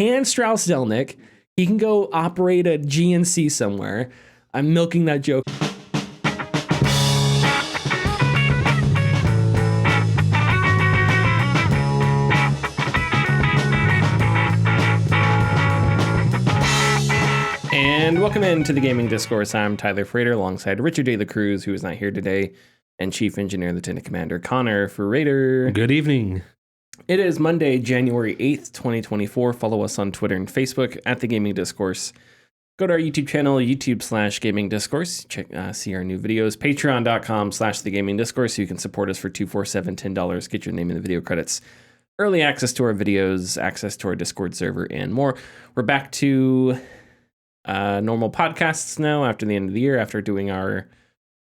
can Strauss Zelnick. He can go operate a GNC somewhere. I'm milking that joke. And welcome into the Gaming Discourse. I'm Tyler Frater alongside Richard De La Cruz, who is not here today, and Chief Engineer Lieutenant Commander Connor Frater. Good evening. It is Monday, January 8th, 2024. Follow us on Twitter and Facebook at the Gaming Discourse. Go to our YouTube channel, YouTube/Gaming Discourse. Check, see our new videos. Patreon.com/The Gaming Discourse. So you can support us for $247, $10. Get your name in the video credits. Early access to our videos, access to our Discord server, and more. We're back to normal podcasts now after the end of the year, after doing our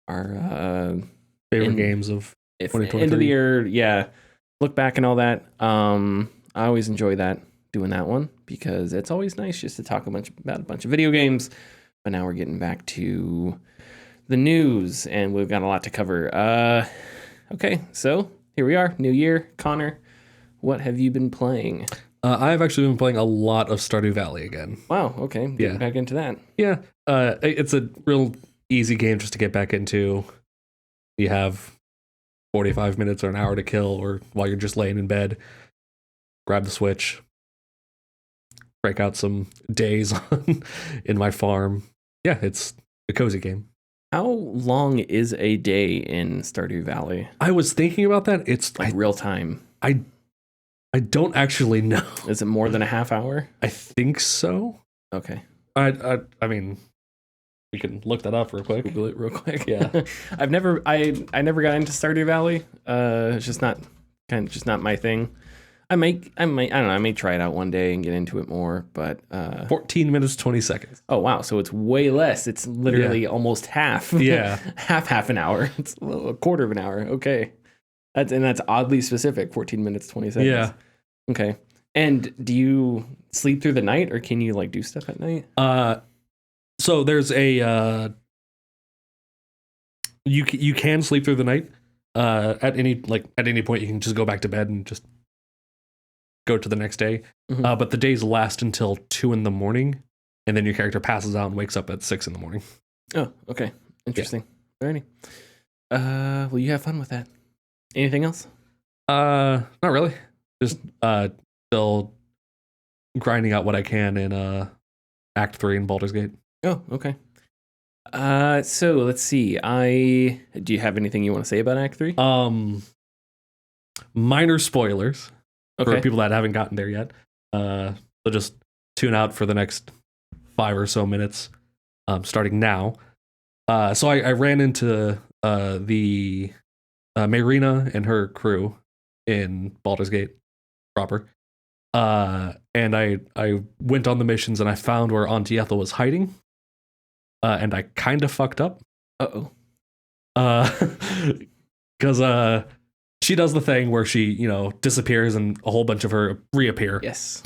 favorite games of 2023. End of the year, yeah. Look back and all that. I always enjoy that, doing that one, because it's always nice just to talk about a bunch of video games. But now we're getting back to the news, and we've got a lot to cover. Okay, so here we are, new year. Connor, what have you been playing? I've actually been playing a lot of Stardew Valley again. Wow, okay. Getting back into that. Yeah, it's a real easy game just to get back into. You have 45 minutes or an hour to kill, or while you're just laying in bed, grab the Switch, break out some days in my farm. Yeah, it's a cozy game. How long is a day in Stardew Valley? I was thinking about that. It's like real time. I don't actually know. Is it more than a half hour? I think so. Okay. I mean, we can look that up real quick. Google it real quick. Yeah. I never got into Stardew Valley. It's just not my thing. I don't know, I may try it out one day and get into it more, but 14 minutes 20 seconds. Oh wow, so it's way less. It's literally almost half. Yeah. half an hour. It's a quarter of an hour. Okay. That's oddly specific, 14 minutes 20 seconds. Yeah. Okay. And do you sleep through the night, or can you like do stuff at night? So there's a you can sleep through the night. At any point you can just go back to bed and just go to the next day. Mm-hmm. But the days last until 2 a.m, and then your character passes out and wakes up at 6 a.m. Oh, okay. Interesting. Yeah. Alrighty. Well, you have fun with that. Anything else? Not really. Just still grinding out what I can in Act 3 in Baldur's Gate. Oh, okay. So let's see. Do you have anything you want to say about Act 3? Minor spoilers for people that haven't gotten there yet. So just tune out for the next 5 or so minutes, starting now. So I ran into the Marina and her crew in Baldur's Gate proper. And I went on the missions and I found where Auntie Ethel was hiding. And I kind of fucked up. Uh-oh. Because she does the thing where she, disappears and a whole bunch of her reappear. Yes.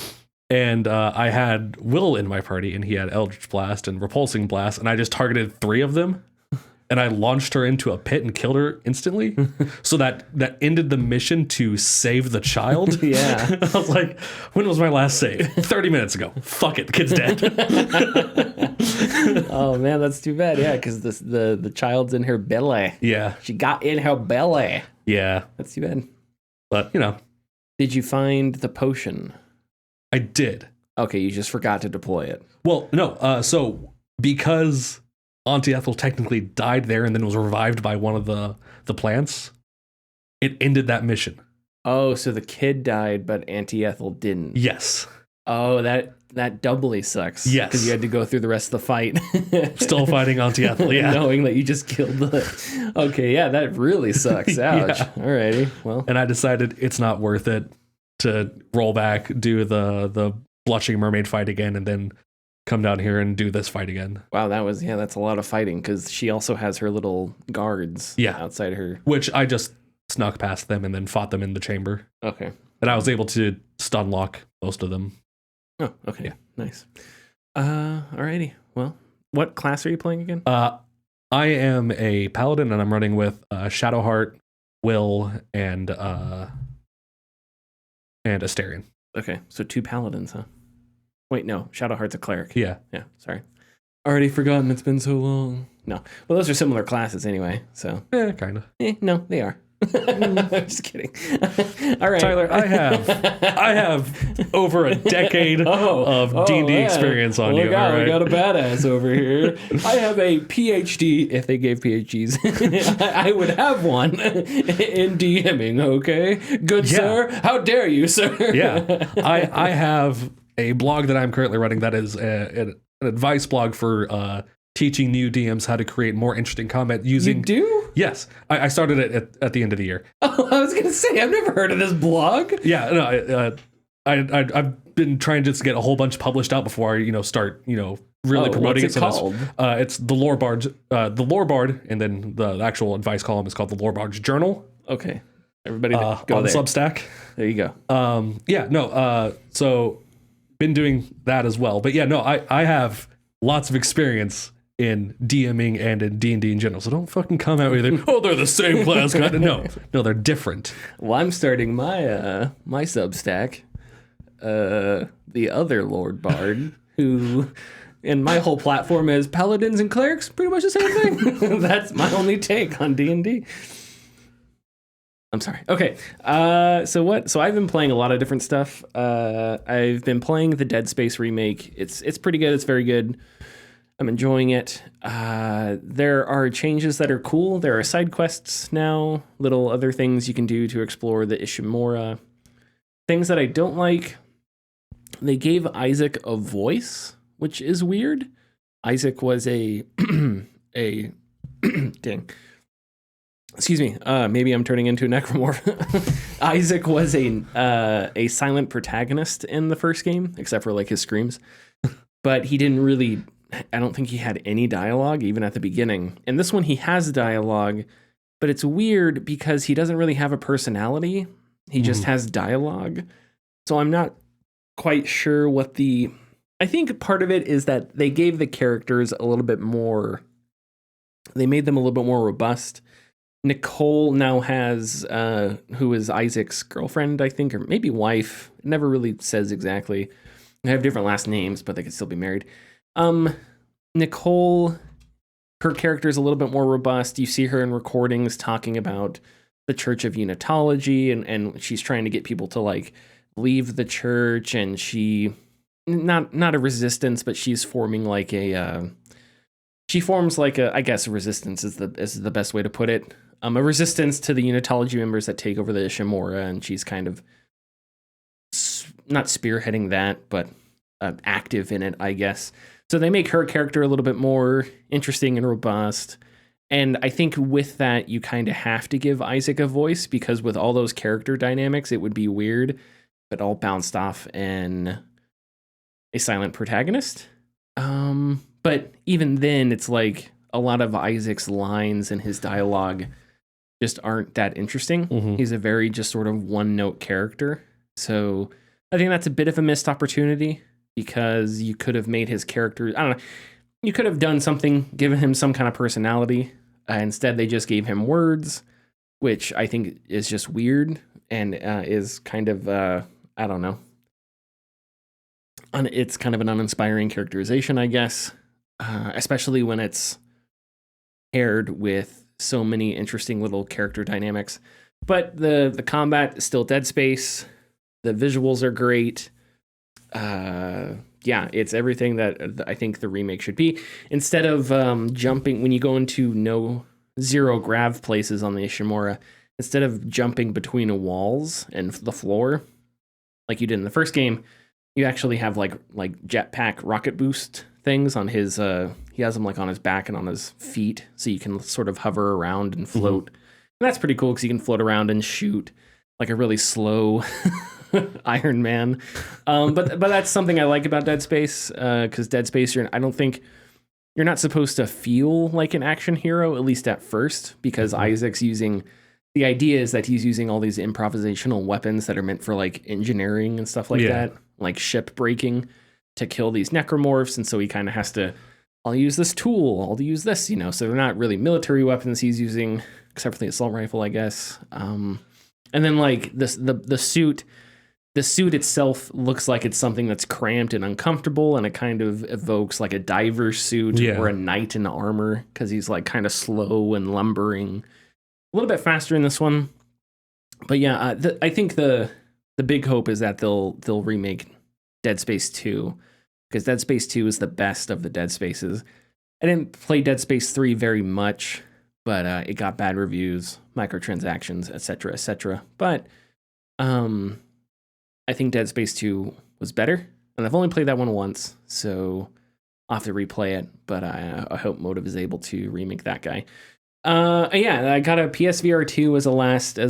And I had Will in my party, and he had Eldritch Blast and Repulsing Blast, and I just targeted 3 of them. And I launched her into a pit and killed her instantly. So that ended the mission to save the child. Yeah. I was like, when was my last save? 30 minutes ago. Fuck it, the kid's dead. Oh man, that's too bad. Yeah, because the child's in her belly. Yeah. She got in her belly. Yeah. That's too bad. But, Did you find the potion? I did. Okay, you just forgot to deploy it. Well, no. So because Auntie Ethel technically died there and then was revived by one of the plants, it ended that mission. Oh, so the kid died, but Auntie Ethel didn't. Yes. Oh, that doubly sucks. Yes. Because you had to go through the rest of the fight. Still fighting Auntie Ethel, yeah. Knowing that you just killed the... Okay, yeah, that really sucks. Ouch. Yeah. Alrighty, well. And I decided it's not worth it to roll back, do the Blushing Mermaid fight again, and then come down here and do this fight again. Wow, that's a lot of fighting, because she also has her little guards outside her. Which I just snuck past them and then fought them in the chamber. Okay. And I was able to stun lock most of them. Oh, okay. Yeah. Nice. Alrighty. Well, what class are you playing again? I am a paladin, and I'm running with Shadowheart, Will, and Asterion. Okay, so 2 paladins, huh? Wait, no. Shadowheart's a cleric. Yeah. Yeah, sorry. Already forgotten. It's been so long. No. Well, those are similar classes anyway, so. Yeah, kind of. No, they are. Just kidding. All right. Tyler, I have over a decade of D&D experience on you. All right? We got a badass over here. I have a PhD, if they gave PhDs. I would have one in DMing, okay? Good sir. How dare you, sir? Yeah. I have a blog that I'm currently running that is an advice blog for teaching new DMs how to create more interesting combat using... You do? Yes. I started it at the end of the year. Oh, I was going to say, I've never heard of this blog. Yeah, no, I've been trying to just get a whole bunch published out before I, start, really promoting what's it called? It's the Lore Bard, and then the actual advice column is called the Lore Bard's Journal. Okay. Everybody go on there. Substack. There you go. So been doing that as well. But yeah, no, I have lots of experience in DMing and in D&D in general. So don't fucking come out with it. Oh, they're the same class. No, they're different. Well, I'm starting my my Substack, the other Lord Bard, who, and my whole platform is paladins and clerics, pretty much the same thing. That's my only take on D&D. I'm sorry. Okay. So I've been playing a lot of different stuff. I've been playing the Dead Space remake. It's pretty good. It's very good. I'm enjoying it. There are changes that are cool. There are side quests now, little other things you can do to explore the Ishimura. Things that I don't like, they gave Isaac a voice, which is weird. Isaac was a dang. Excuse me. Maybe I'm turning into a necromorph. Isaac was a silent protagonist in the first game, except for like his screams. But he didn't really. I don't think he had any dialogue, even at the beginning. In this one, he has dialogue, but it's weird because he doesn't really have a personality. He just has dialogue. So I'm not quite sure what I think part of it is that they gave the characters a little bit more. They made them a little bit more robust. Nicole now has, who is Isaac's girlfriend, I think, or maybe wife. It never really says exactly. They have different last names, but they could still be married. Nicole, her character is a little bit more robust. You see her in recordings talking about the Church of Unitology, and she's trying to get people to like leave the church, and she not a resistance, but she's forming like I guess resistance is the best way to put it. A resistance to the Unitology members that take over the Ishimura, and she's kind of not spearheading that, but active in it, I guess. So they make her character a little bit more interesting and robust. And I think with that, you kind of have to give Isaac a voice, because with all those character dynamics, it would be weird if it all bounced off in a silent protagonist. But even then, it's like a lot of Isaac's lines and his dialogue just aren't that interesting. Mm-hmm. He's a very just sort of one-note character. So I think that's a bit of a missed opportunity, because you could have made his character, I don't know, you could have done something, given him some kind of personality. Instead, they just gave him words, which I think is just weird and is kind of, I don't know. It's kind of an uninspiring characterization, I guess, especially when it's paired with so many interesting little character dynamics. But the combat is still Dead Space. The visuals are great. It's everything that I think the remake should be. Instead of jumping, when you go into zero grav places on the Ishimura, instead of jumping between walls and the floor like you did in the first game, you actually have like jetpack rocket boost things on his he has them like on his back and on his feet, so you can sort of hover around and float. Mm-hmm. And that's pretty cool, because you can float around and shoot like a really slow Iron Man. But that's something I like about Dead Space, because Dead Space, I don't think you're not supposed to feel like an action hero, at least at first, because Isaac's the idea is that he's using all these improvisational weapons that are meant for like engineering and stuff like that, like ship breaking, to kill these necromorphs. And so he kind of has to, I'll use this tool, I'll use this, so they're not really military weapons he's using, except for the assault rifle, I guess. And then like the suit, the suit itself looks like it's something that's cramped and uncomfortable, and it kind of evokes like a diver suit or a knight in armor, because he's like kind of slow and lumbering. A little bit faster in this one. But yeah, I think the big hope is that they'll remake Dead Space 2, because Dead Space 2 is the best of the Dead Spaces. I didn't play Dead Space 3 very much, but it got bad reviews, microtransactions, etc., etc. But I think Dead Space 2 was better, and I've only played that one once, so I'll have to replay it, but I hope Motive is able to remake that guy. Yeah, I got a PSVR 2 as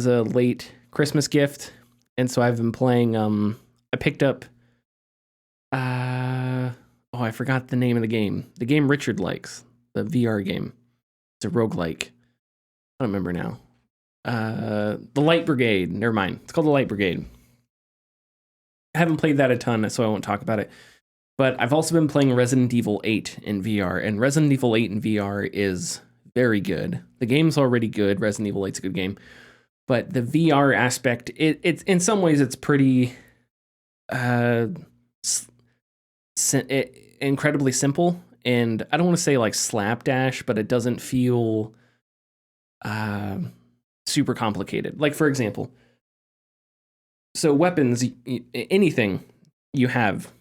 a late Christmas gift, and so I've been playing, I picked up, I forgot the name of the game. The game Richard likes, the VR game. It's a roguelike. I don't remember now. The Light Brigade, never mind. It's called The Light Brigade. I haven't played that a ton, so I won't talk about it. But I've also been playing Resident Evil 8 in VR, and Resident Evil 8 in VR is very good. The game's already good. Resident Evil 8's a good game. But the VR aspect, it's in some ways it's pretty incredibly simple. And I don't want to say like slapdash, but it doesn't feel super complicated. Like, for example, so weapons, anything you have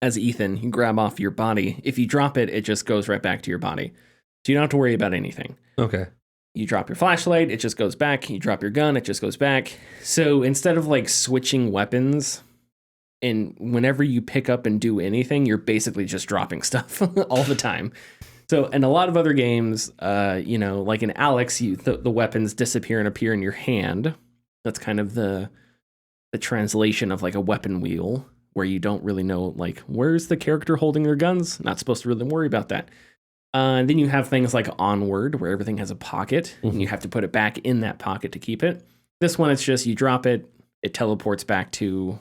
as Ethan, you grab off your body. If you drop it, it just goes right back to your body. So you don't have to worry about anything. Okay. You drop your flashlight, it just goes back. You drop your gun, it just goes back. So instead of like switching weapons, and whenever you pick up and do anything, you're basically just dropping stuff all the time. So in a lot of other games, like in Alex, the weapons disappear and appear in your hand. That's kind of the translation of like a weapon wheel, where you don't really know, like, where's the character holding their guns? Not supposed to really worry about that. And then you have things like Onward, where everything has a pocket, and you have to put it back in that pocket to keep it. This one, it's just you drop it, it teleports back to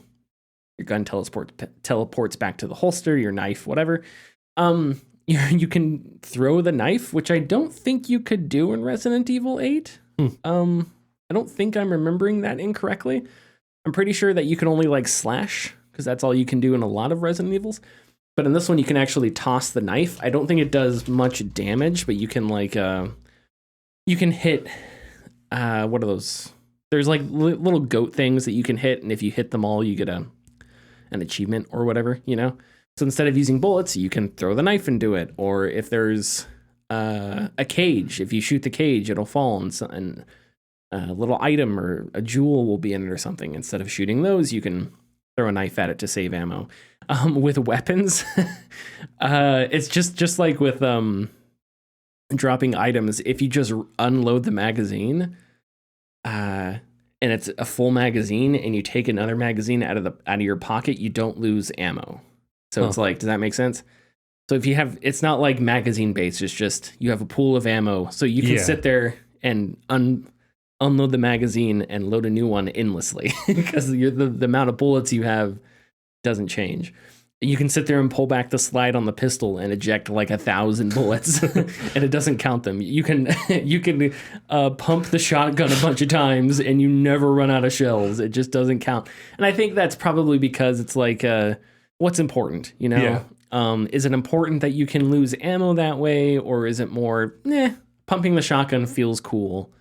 your gun, teleports back to the holster, your knife, whatever. You can throw the knife, which I don't think you could do in Resident Evil 8. I don't think I'm remembering that incorrectly. I'm pretty sure that you can only like slash, because that's all you can do in a lot of Resident Evils. But in this one, you can actually toss the knife. I don't think it does much damage, but you can like, you can hit, what are those? There's like little goat things that you can hit, and if you hit them all, you get an achievement or whatever, you know? So instead of using bullets, you can throw the knife and do it. Or if there's a cage, if you shoot the cage, it'll fall, and a little item or a jewel will be in it or something. Instead of shooting those, you can throw a knife at it to save ammo. With weapons, it's just like with dropping items. If you just unload the magazine, and it's a full magazine, and you take another magazine out of your pocket, you don't lose ammo. So it's like, does that make sense? So if you have, it's not like magazine based. It's just you have a pool of ammo, so you can sit there and unload the magazine and load a new one endlessly, because the amount of bullets you have doesn't change. You can sit there and pull back the slide on the pistol and eject like 1,000 bullets, and it doesn't count them. You can pump the shotgun a bunch of times, and you never run out of shells. It just doesn't count. And I think that's probably because it's like, what's important, you know? Yeah. Is it important that you can lose ammo that way, or is it more, pumping the shotgun feels cool?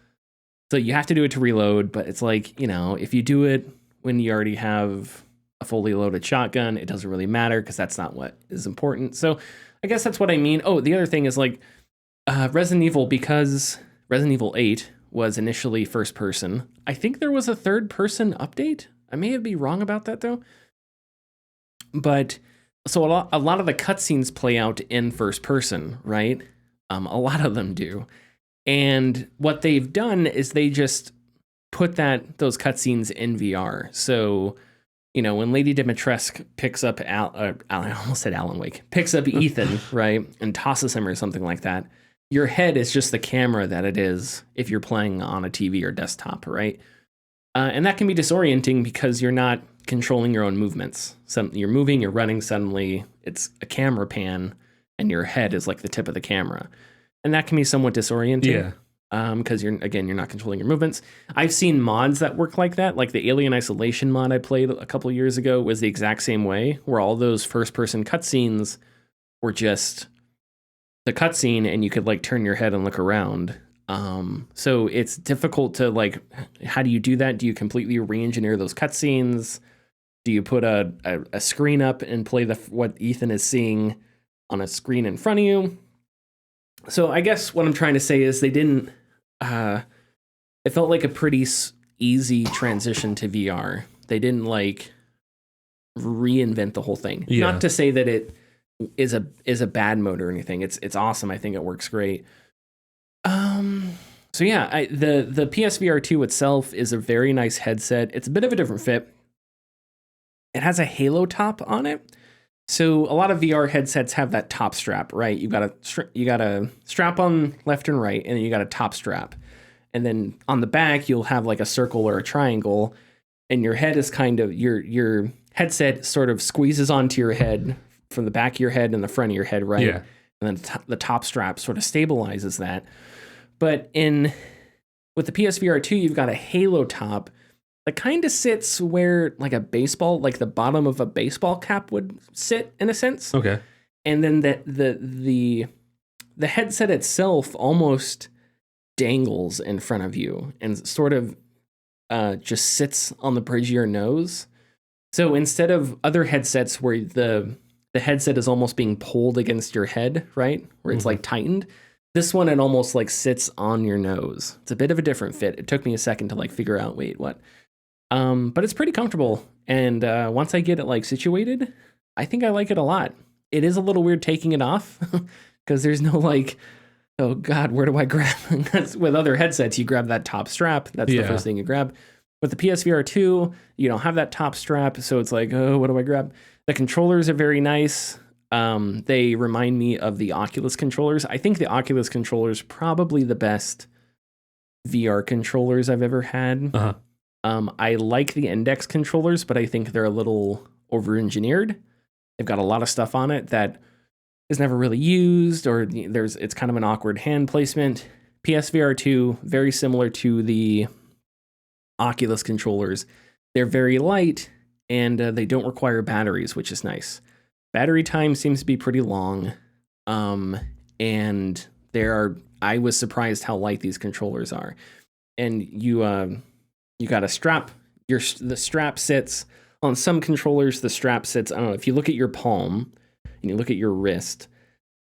So you have to do it to reload, but it's like, you know, if you do it when you already have a fully loaded shotgun, it doesn't really matter, because that's not what is important. So I guess that's what I mean. Oh, the other thing is like Resident Evil, because Resident Evil 8 was initially first person. I think there was a third person update. I may be wrong about that though. But so a lot of the cutscenes play out in first person, right? A lot of them do. And what they've done is they just put those cutscenes in VR. So, you know, when Lady Dimitrescu picks up I almost said Alan Wake, picks up Ethan, right, and tosses him or something like that, your head is just the camera that it is if you're playing on a TV or desktop, right? And that can be disorienting, because you're not controlling your own movements. So you're moving, you're running, suddenly it's a camera pan, and your head is like the tip of the camera. And that can be somewhat disorienting. Yeah. because you're not controlling your movements. I've seen mods that work like that, like the Alien Isolation mod I played a couple years ago was the exact same way, where all those first-person cutscenes were just the cutscene, and you could like turn your head and look around. So it's difficult to like, how do you do that? Do you completely re-engineer those cutscenes? Do you put a screen up and play what Ethan is seeing on a screen in front of you? So I guess what I'm trying to say is they didn't. It felt like a pretty easy transition to VR. They didn't like reinvent the whole thing. Yeah. Not to say that it is a bad mode or anything. It's awesome. I think it works great. So yeah, the PSVR 2 itself is a very nice headset. It's a bit of a different fit. It has a halo top on it. So a lot of VR headsets have that top strap, right? You got a strap on left and right, and then you got a top strap. And then on the back, you'll have like a circle or a triangle, and your head is kind of, your headset sort of squeezes onto your head from the back of your head and the front of your head, right? Yeah. And then the top strap sort of stabilizes that. But with the PSVR 2, you've got a halo top that kind of sits where like the bottom of a baseball cap would sit in a sense. Okay. And then the headset itself almost dangles in front of you and sort of just sits on the bridge of your nose. So instead of other headsets where the headset is almost being pulled against your head, right? Where it's like tightened. This one, it almost like sits on your nose. It's a bit of a different fit. It took me a second to like figure out, wait, what? But it's pretty comfortable. And once I get it like situated, I think I like it a lot. It is a little weird taking it off because there's no like, oh God, where do I grab? With other headsets, you grab that top strap. That's the first thing you grab. With the PSVR 2, you don't have that top strap. So it's like, oh, what do I grab? The controllers are very nice. They remind me of the Oculus controllers. I think the Oculus controllers probably the best VR controllers I've ever had. Uh-huh. I like the Index controllers, but I think they're a little over-engineered. They've got a lot of stuff on it that is never really used, or it's kind of an awkward hand placement. PSVR 2, very similar to the Oculus controllers. They're very light, and they don't require batteries, which is nice. Battery time seems to be pretty long, and I was surprised how light these controllers are. And you got a strap. The strap sits on some controllers. The strap sits, I don't know, if you look at your palm and you look at your wrist,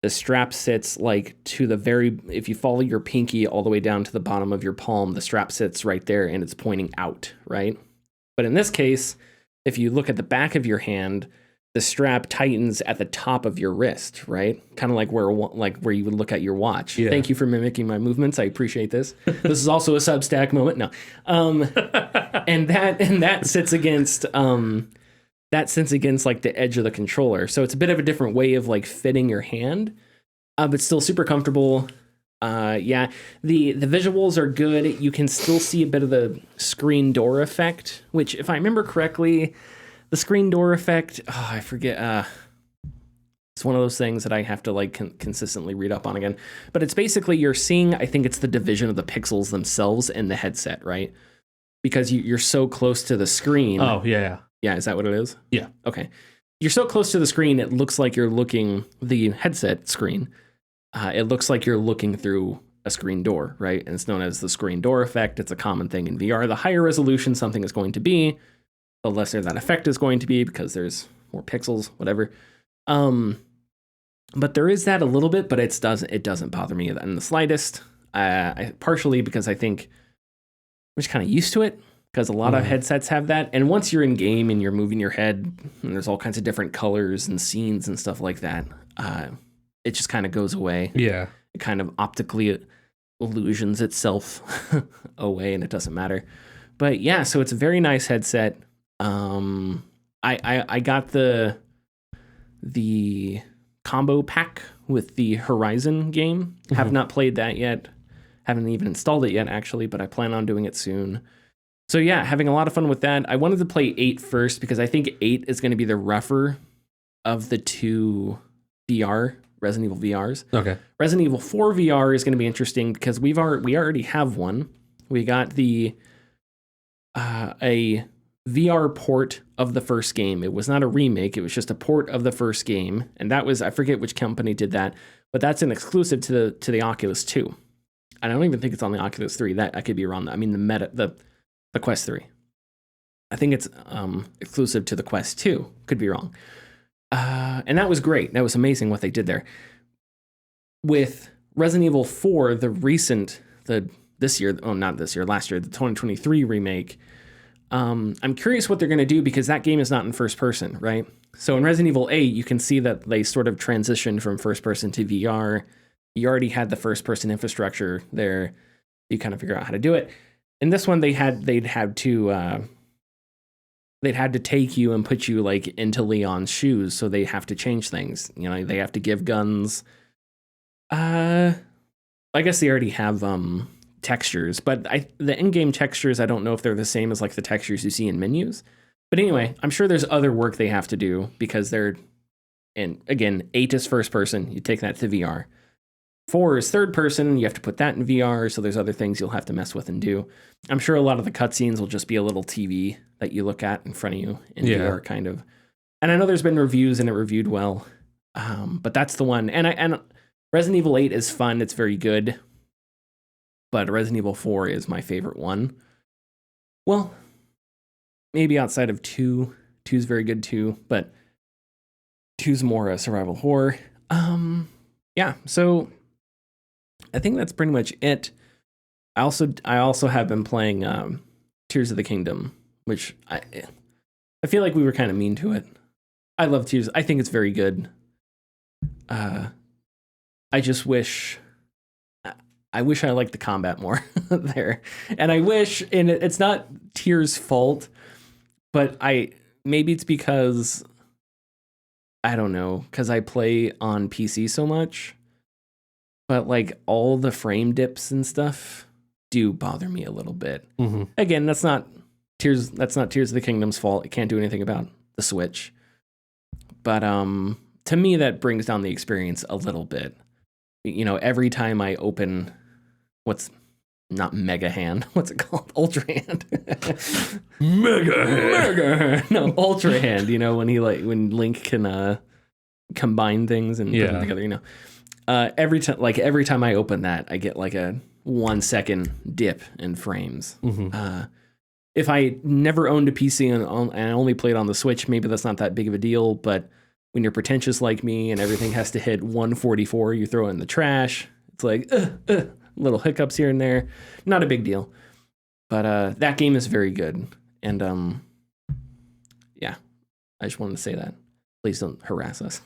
the strap sits like if you follow your pinky all the way down to the bottom of your palm, the strap sits right there and it's pointing out, right? But in this case, if you look at the back of your hand, the strap tightens at the top of your wrist, right? Kind of like where you would look at your watch. Yeah. Thank you for mimicking my movements. I appreciate this. This is also a Substack moment. No, and that sits against like the edge of the controller. So it's a bit of a different way of like fitting your hand, but still super comfortable. Yeah, the visuals are good. You can still see a bit of the screen door effect, which, if I remember correctly, the screen door effect, I forget. It's one of those things that I have to like consistently read up on again. But it's basically you're seeing, I think it's the division of the pixels themselves in the headset, right? Because you're so close to the screen. Oh, yeah. Yeah, is that what it is? Yeah. Okay. You're so close to the screen, it looks like you're looking, the headset screen, it looks like you're looking through a screen door, right? And it's known as the screen door effect. It's a common thing in VR. The higher resolution something is going to be, the lesser that effect is going to be because there's more pixels, whatever. But there is that a little bit, but it doesn't bother me in the slightest. Partially because I think I'm just kind of used to it, because a lot of headsets have that. And once you're in game and you're moving your head, and there's all kinds of different colors and scenes and stuff like that, it just kind of goes away. Yeah. It kind of optically illusions itself away, and it doesn't matter. But yeah, so it's a very nice headset. I got the combo pack with the Horizon game. Have not played that yet. Haven't even installed it yet, actually, but I plan on doing it soon. So yeah, having a lot of fun with that. I wanted to play 8 first because I think 8 is going to be the rougher of the two VR Resident Evil VRs. Okay. Resident Evil 4 VR is going to be interesting because we already have one. We got the a VR port of the first game. It was not a remake. It was just a port of the first game, and that was, I forget which company did that, but that's an exclusive to the Oculus 2. I don't even think it's on the Oculus 3. That I could be wrong. I mean the Quest 3. I think it's exclusive to the Quest 2. Could be wrong. And that was great. That was amazing what they did there. With Resident Evil 4, last year, the 2023 remake, I'm curious what they're going to do because that game is not in first person, right? So in Resident Evil 8, you can see that they sort of transitioned from first person to VR. You already had the first person infrastructure there. You kind of figure out how to do it. In this one, they'd had to take you and put you like into Leon's shoes, so they have to change things. You know, they have to give guns. I guess they already have textures, but the in-game textures, I don't know if they're the same as like the textures you see in menus. But anyway, I'm sure there's other work they have to do because and again, 8 is first person. You take that to VR. 4 is third person. You have to put that in VR. So there's other things you'll have to mess with and do. I'm sure a lot of the cutscenes will just be a little TV that you look at in front of you in VR, kind of. And I know there's been reviews and it reviewed well, but that's the one. And Resident Evil 8 is fun. It's very good. But Resident Evil 4 is my favorite one. Well, maybe outside of 2. 2 is very good too, but 2's more a survival horror. Yeah, so I think that's pretty much it. I also have been playing Tears of the Kingdom, which I feel like we were kind of mean to it. I love Tears. I think it's very good. I wish I liked the combat more there. And I wish, and it's not Tears' fault, but maybe it's because, I don't know, because I play on PC so much, but like all the frame dips and stuff do bother me a little bit. Mm-hmm. Again, that's not Tears of the Kingdom's fault. It can't do anything about the Switch. But to me, that brings down the experience a little bit. You know, every time I open what's not Mega Hand, what's it called? Ultra Hand. Mega Hand. No, Ultra Hand, you know, when Link can combine things and put them together, you know. Every time I open that, I get like a 1 second dip in frames. Mm-hmm. If I never owned a PC and I only played on the Switch, maybe that's not that big of a deal, but when you're pretentious like me and everything has to hit 144, you throw it in the trash. It's like, little hiccups here and there. Not a big deal. But that game is very good. And yeah, I just wanted to say that. Please don't harass us.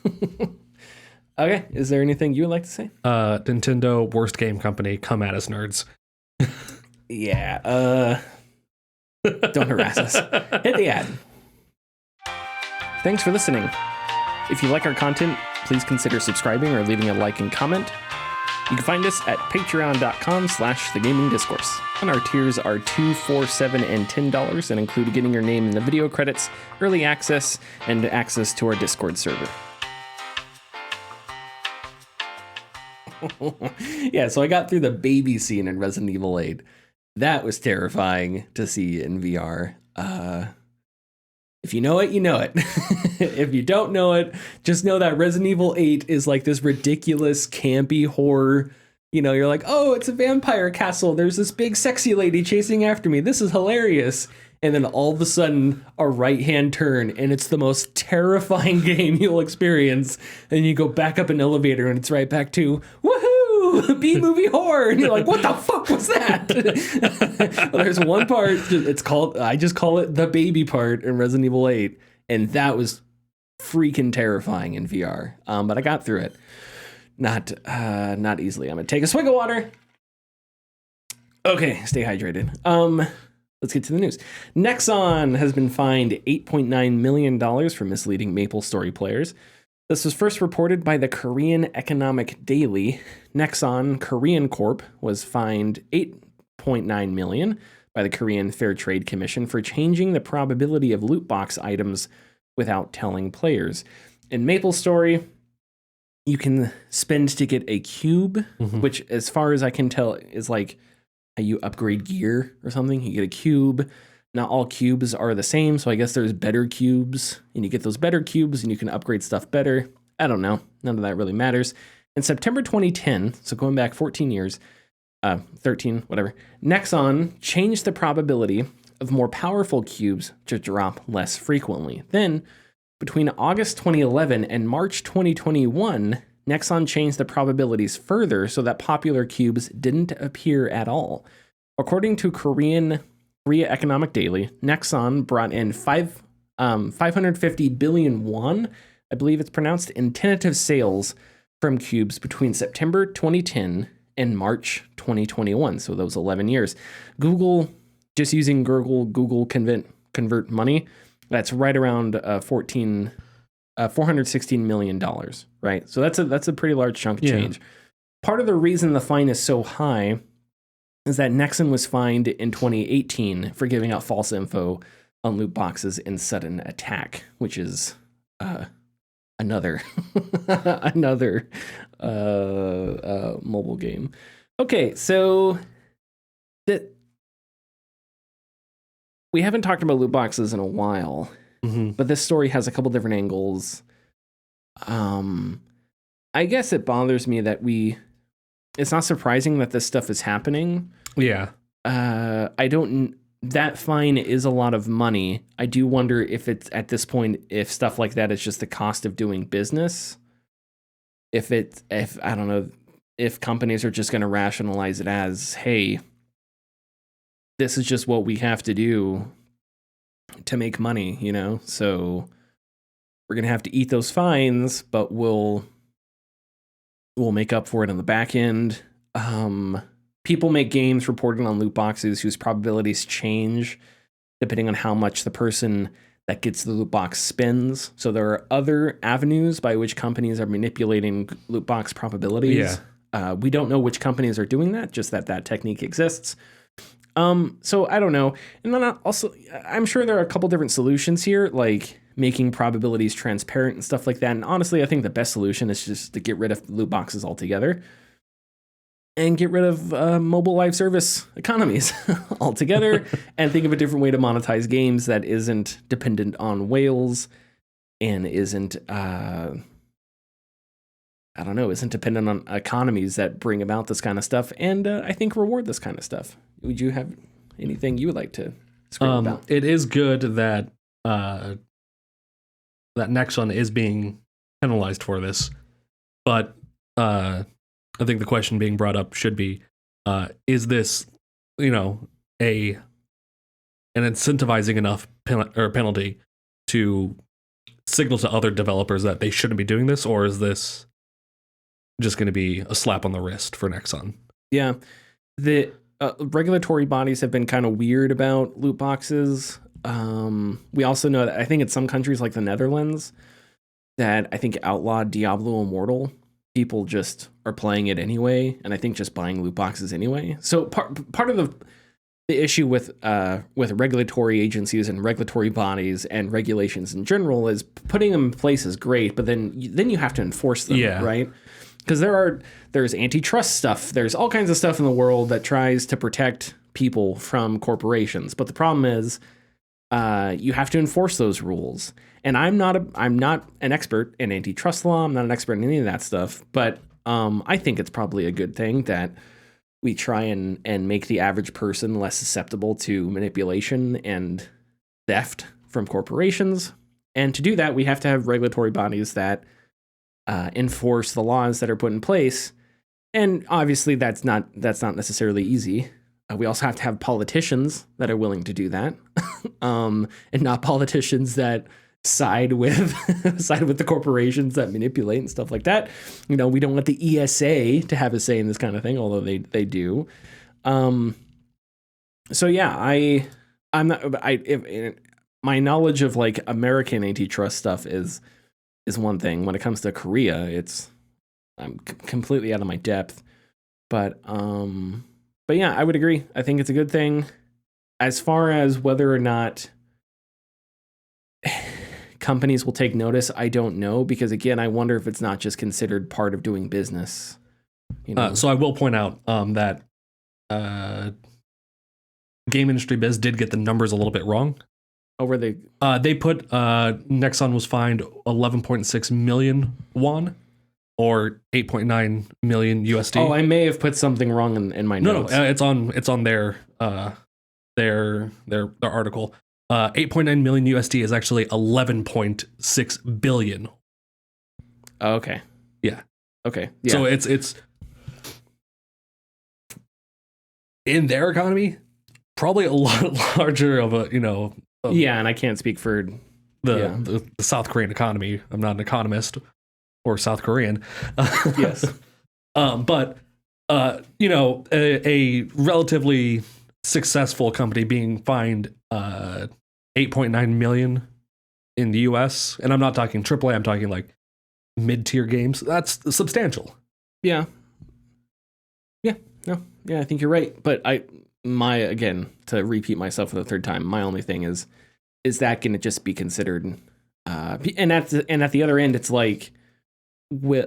Okay, is there anything you would like to say? Nintendo, worst game company, come at us, nerds. Yeah, don't harass us. Hit the ad. Thanks for listening. If you like our content, please consider subscribing or leaving a like and comment. You can find us at patreon.com/thegamingdiscourse. And our tiers are $2, $4, $7, and $10 and include getting your name in the video credits, early access, and access to our Discord server. Yeah, so I got through the baby scene in Resident Evil 8. That was terrifying to see in VR. If you know it, you know it. If you don't know it, just know that Resident Evil 8 is like this ridiculous, campy horror. You know, you're like, oh, it's a vampire castle. There's this big sexy lady chasing after me. This is hilarious. And then all of a sudden, a right-hand turn, and it's the most terrifying game you'll experience. And you go back up an elevator, and it's right back to, woohoo, B-movie horror. And you're like, what the fuck was that? Well, there's one part, I just call it the baby part in Resident Evil 8. And that was freaking terrifying in VR. But I got through it. Not easily. I'm going to take a swig of water. Okay, stay hydrated. Let's get to the news. Nexon has been fined $8.9 million for misleading MapleStory players. This was first reported by the Korean Economic Daily. Nexon Korean Corp was fined $8.9 million by the Korean Fair Trade Commission for changing the probability of loot box items without telling players. In MapleStory, you can spend to get a cube, which, as far as I can tell, is like how you upgrade gear or something. You get a cube. Not all cubes are the same, so I guess there's better cubes, and you get those better cubes, and you can upgrade stuff better. I don't know. None of that really matters. In September 2010, so going back 14 years, 13, whatever, Nexon changed the probability of more powerful cubes to drop less frequently. Then, between August 2011 and March 2021, Nexon changed the probabilities further so that popular cubes didn't appear at all. According to Korea Economic Daily, Nexon brought in 550 billion won, I believe it's pronounced, in tentative sales from cubes between September 2010 and March 2021. So those 11 years. Google, just using Google convert money, that's right around $416 million, right? So that's a pretty large chunk of change. Part of the reason the fine is so high is that Nexon was fined in 2018 for giving out false info on loot boxes in Sudden Attack, which is another mobile game. Okay, so we haven't talked about loot boxes in a while, but this story has a couple different angles. I guess it bothers me that it's not surprising that this stuff is happening. Yeah. That fine is a lot of money. I do wonder if it's, at this point, if stuff like that is just the cost of doing business. If I don't know, if companies are just going to rationalize it as, hey, this is just what we have to do to make money, you know? So we're going to have to eat those fines, but we'll make up for it on the back end. People make games reporting on loot boxes whose probabilities change depending on how much the person that gets the loot box spends. So there are other avenues by which companies are manipulating loot box probabilities. Yeah. We don't know which companies are doing that, just that technique exists. So I don't know. And then also, I'm sure there are a couple different solutions here, like making probabilities transparent and stuff like that. And honestly, I think the best solution is just to get rid of loot boxes altogether and get rid of mobile live service economies altogether and think of a different way to monetize games that isn't dependent on whales and isn't, isn't dependent on economies that bring about this kind of stuff, and I think reward this kind of stuff. Would you have anything you would like to scream about? It is good that that Nexon is being penalized for this, but I think the question being brought up should be, is this, an incentivizing enough penalty to signal to other developers that they shouldn't be doing this, or is this just going to be a slap on the wrist for Nexon? Yeah, the regulatory bodies have been kind of weird about loot boxes. We also know that I think in some countries like the Netherlands that I think outlawed Diablo Immortal. People just are playing it anyway, and I think just buying loot boxes anyway. So part of the issue with regulatory agencies and regulatory bodies and regulations in general is putting them in place is great, but then you have to enforce them, right? Because there's antitrust stuff, there's all kinds of stuff in the world that tries to protect people from corporations, but the problem is you have to enforce those rules. And I'm not an expert in antitrust law. I'm not an expert in any of that stuff. But I think it's probably a good thing that we try and make the average person less susceptible to manipulation and theft from corporations. And to do that, we have to have regulatory bodies that enforce the laws that are put in place. And obviously, that's not necessarily easy. We also have to have politicians that are willing to do that, and not politicians that side with the corporations that manipulate and stuff like that. We don't want the ESA to have a say in this kind of thing, although they do. So yeah, my knowledge of like American antitrust stuff is one thing. When it comes to Korea, I'm completely out of my depth. But yeah, I would agree. I think it's a good thing. As far as whether or not companies will take notice, I don't know, because again, I wonder if it's not just considered part of doing business. You know? So I will point out that Game Industry Biz did get the numbers a little bit wrong. Oh, were they? They put Nexon was fined 11.6 million won, or 8.9 million USD. Oh, I may have put something wrong in my notes. No, it's on their article. 8.9 million USD is actually 11.6 billion. Oh, okay. Yeah. Okay. Yeah. So it's in their economy, probably a lot larger of a, yeah, and I can't speak for the South Korean economy. I'm not an economist or South Korean. Yes. But a relatively successful company being fined 8.9 million in the US, and I'm not talking AAA, I'm talking like mid-tier games. That's substantial. Yeah. Yeah. No. Yeah, I think you're right. But again, to repeat myself for the third time, my only thing is that going to just be considered? And at the other end, it's like,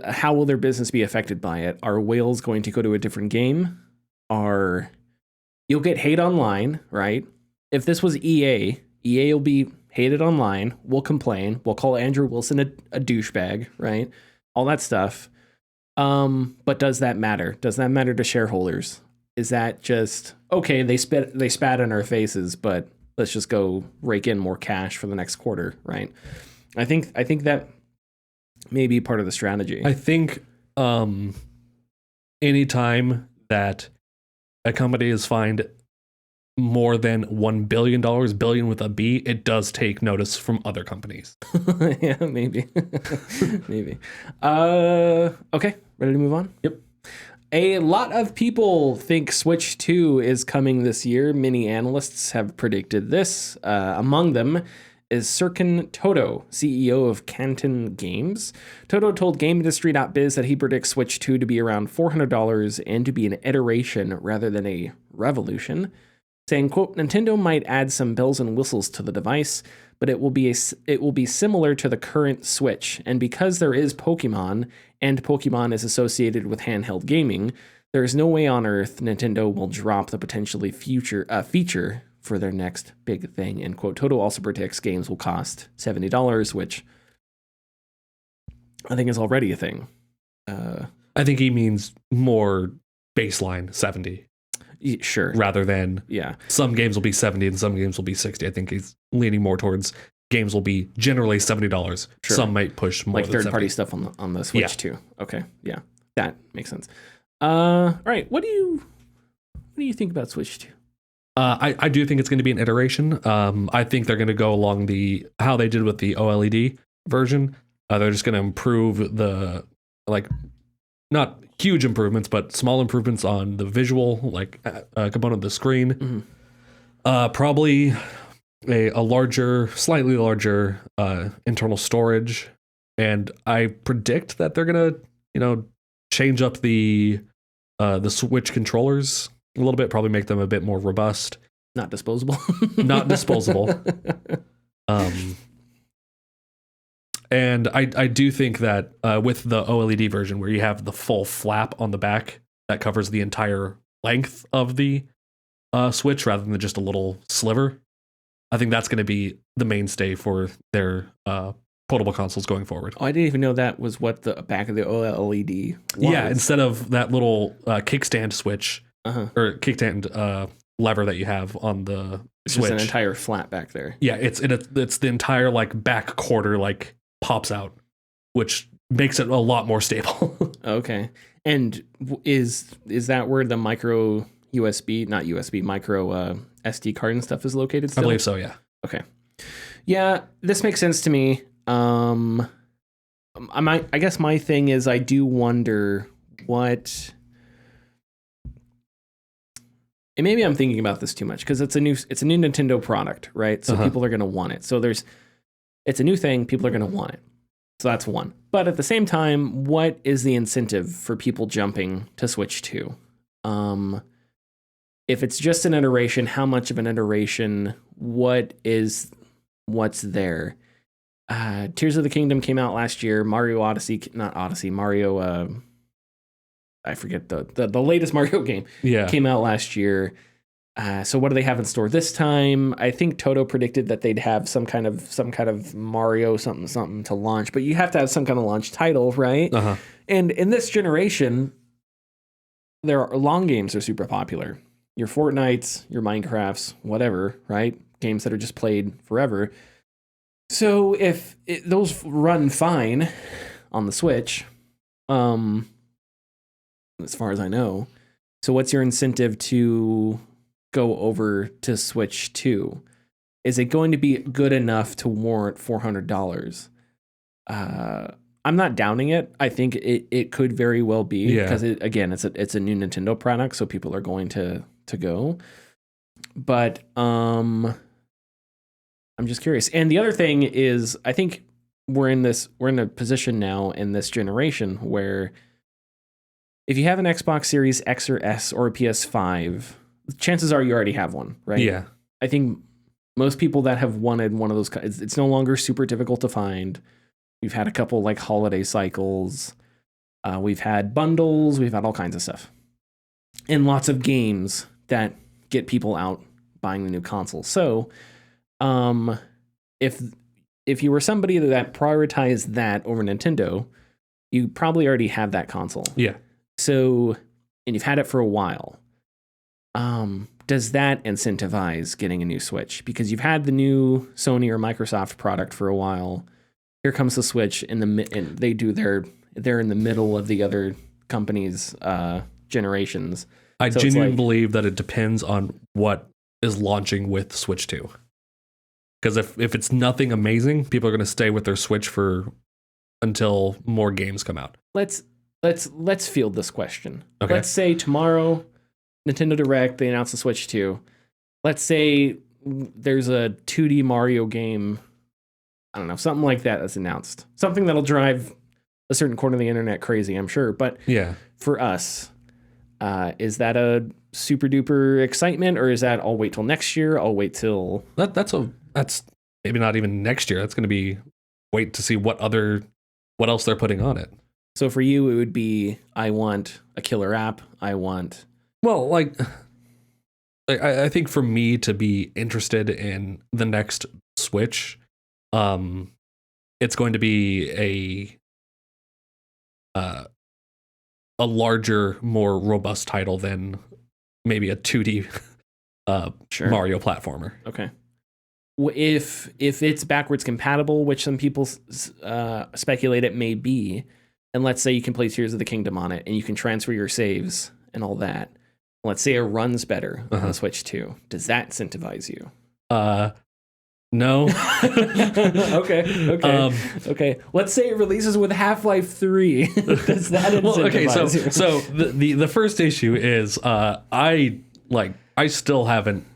how will their business be affected by it? Are whales going to go to a different game? You'll get hate online, right? If this was EA will be hated online. We'll complain. We'll call Andrew Wilson a douchebag, right? All that stuff. But does that matter? Does that matter to shareholders? Is that just, okay, they spat in our faces, but let's just go rake in more cash for the next quarter, right? I think that may be part of the strategy. I think anytime that a company is fined more than $1 billion, billion with a B, it does take notice from other companies. Yeah, maybe. Maybe. Okay, ready to move on? Yep. A lot of people think Switch 2 is coming this year. Many analysts have predicted this. Among them is Serkan Toto, CEO of Canton Games. Toto told GameIndustry.biz that he predicts Switch 2 to be around $400 and to be an iteration rather than a revolution, saying, quote, Nintendo might add some bells and whistles to the device, but it will be similar to the current Switch. And because there is Pokemon, and Pokemon is associated with handheld gaming, there is no way on earth Nintendo will drop the potentially feature for their next big thing, end quote. Toto also predicts games will cost $70, which I think is already a thing. I think he means more baseline 70. Sure. Rather than some games will be 70 and some games will be 60. I think he's leaning more towards games will be generally $70. Sure. Some might push more, like third-party stuff on the Switch too. Okay, yeah, that makes sense. All right, what do you think about Switch 2? I do think it's going to be an iteration. I think they're going to go along how they did with the OLED version. They're just going to improve the not huge improvements, but small improvements on the visual component of the screen. Mm-hmm. Probably a slightly larger internal storage, and I predict that they're gonna change up the Switch controllers a little bit, probably make them a bit more robust, not disposable. And I do think that with the OLED version, where you have the full flap on the back that covers the entire length of the Switch rather than just a little sliver, I think that's going to be the mainstay for their portable consoles going forward. Oh, I didn't even know that was what the back of the OLED was. Yeah, instead of that little kickstand switch or kickstand lever that you have on the Switch. Just an entire flat back there. Yeah, it's the entire back quarter pops out, which makes it a lot more stable. Okay. And is that where the micro SD card and stuff is located still? I believe so, yeah. Okay. Yeah, this makes sense to me. I guess my thing is I do wonder what... And maybe I'm thinking about this too much because it's a new Nintendo product, right? So people are going to want it. So it's a new thing, people are going to want it. So that's one. But at the same time, what is the incentive for people jumping to Switch 2? If it's just an iteration, how much of an iteration? What's there? Tears of the Kingdom came out last year. Mario Odyssey, not Odyssey, Mario. I forget the latest Mario game. Yeah. Came out last year. So what do they have in store this time? I think Toto predicted that they'd have some kind of Mario something to launch, but you have to have some kind of launch title, right? Uh-huh. And in this generation, long games are super popular. Your Fortnites, your Minecrafts, whatever, right? Games that are just played forever. So if those run fine on the Switch, as far as I know, so what's your incentive to go over to Switch 2? Is it going to be good enough to warrant $400? I'm not downing it. I think it could very well be because it's a new Nintendo product, so people are going to go. But I'm just curious. And the other thing is, I think we're in a position now in this generation where if you have an Xbox Series X or S or a PS5, chances are you already have one, right? Yeah. I think most people that have wanted one of those, it's no longer super difficult to find. We've had a couple like holiday cycles. We've had bundles. We've had all kinds of stuff. And lots of games that get people out buying the new console. So if you were somebody that prioritized that over Nintendo, you probably already have that console. Yeah. So, and you've had it for a while. Does that incentivize getting a new Switch? Because you've had the new Sony or Microsoft product for a while. Here comes the Switch and they're in the middle of the other companies' generations. I genuinely believe that it depends on what is launching with Switch 2. Because if it's nothing amazing, people are going to stay with their Switch until more games come out. Let's field this question. Okay. Let's say tomorrow, Nintendo Direct, they announce the Switch 2. Let's say there's a 2D Mario game, I don't know, something like that's announced. Something that'll drive a certain corner of the internet crazy, I'm sure. But yeah, for us, is that a super duper excitement, or is that I'll wait till next year? I'll wait till that's maybe not even next year. That's going to be wait to see what else they're putting on it. So for you, it would be I want a killer app. Well, I think for me to be interested in the next Switch, it's going to be a larger, more robust title than maybe a 2D Mario platformer. Okay. If it's backwards compatible, which some people speculate it may be, and let's say you can play Tears of the Kingdom on it and you can transfer your saves and all that. Let's say it runs better on the Switch 2. Does that incentivize you? No. Okay. Let's say it releases with Half-Life 3. Does that incentivize you? So the first issue is I still haven't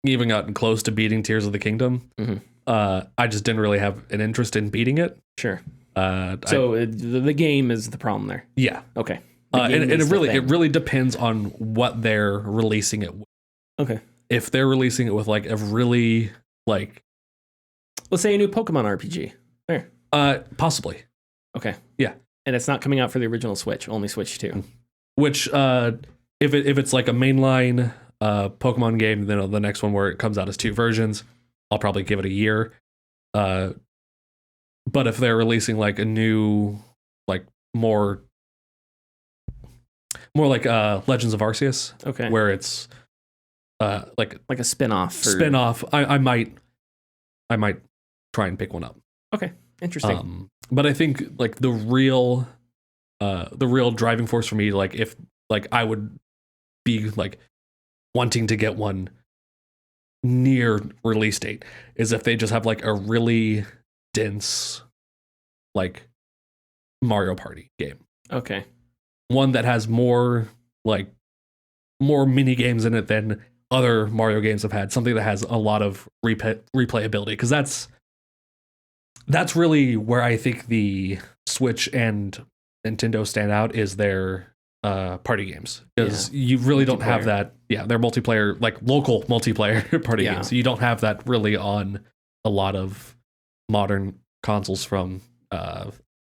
even gotten close to beating Tears of the Kingdom. Mm-hmm. I just didn't really have an interest in beating it. Sure. The game is the problem there. Yeah. Okay. And it really depends on what they're releasing it with. Okay. If they're releasing it with like a really let's say a new Pokemon RPG. There. Possibly. Okay. Yeah. And it's not coming out for the original Switch, only Switch 2. Which if it's like a mainline Pokemon game, then the next one where it comes out as 2 versions, I'll probably give it a year. But if they're releasing like a new, like more like Legends of Arceus, okay, where it's like a spin-off. I might try and pick one up. Okay, interesting. But I think like the real driving force for me, like if like I would be like wanting to get one near release date, is if they just have like a really dense like Mario Party game. Okay. One that has more mini games in it than other Mario games have had. Something that has a lot of replayability, because that's really where I think the Switch and Nintendo stand out, is their party games, because you really don't have that. Yeah, they're multiplayer, like local multiplayer party games. You don't have that really on a lot of modern consoles from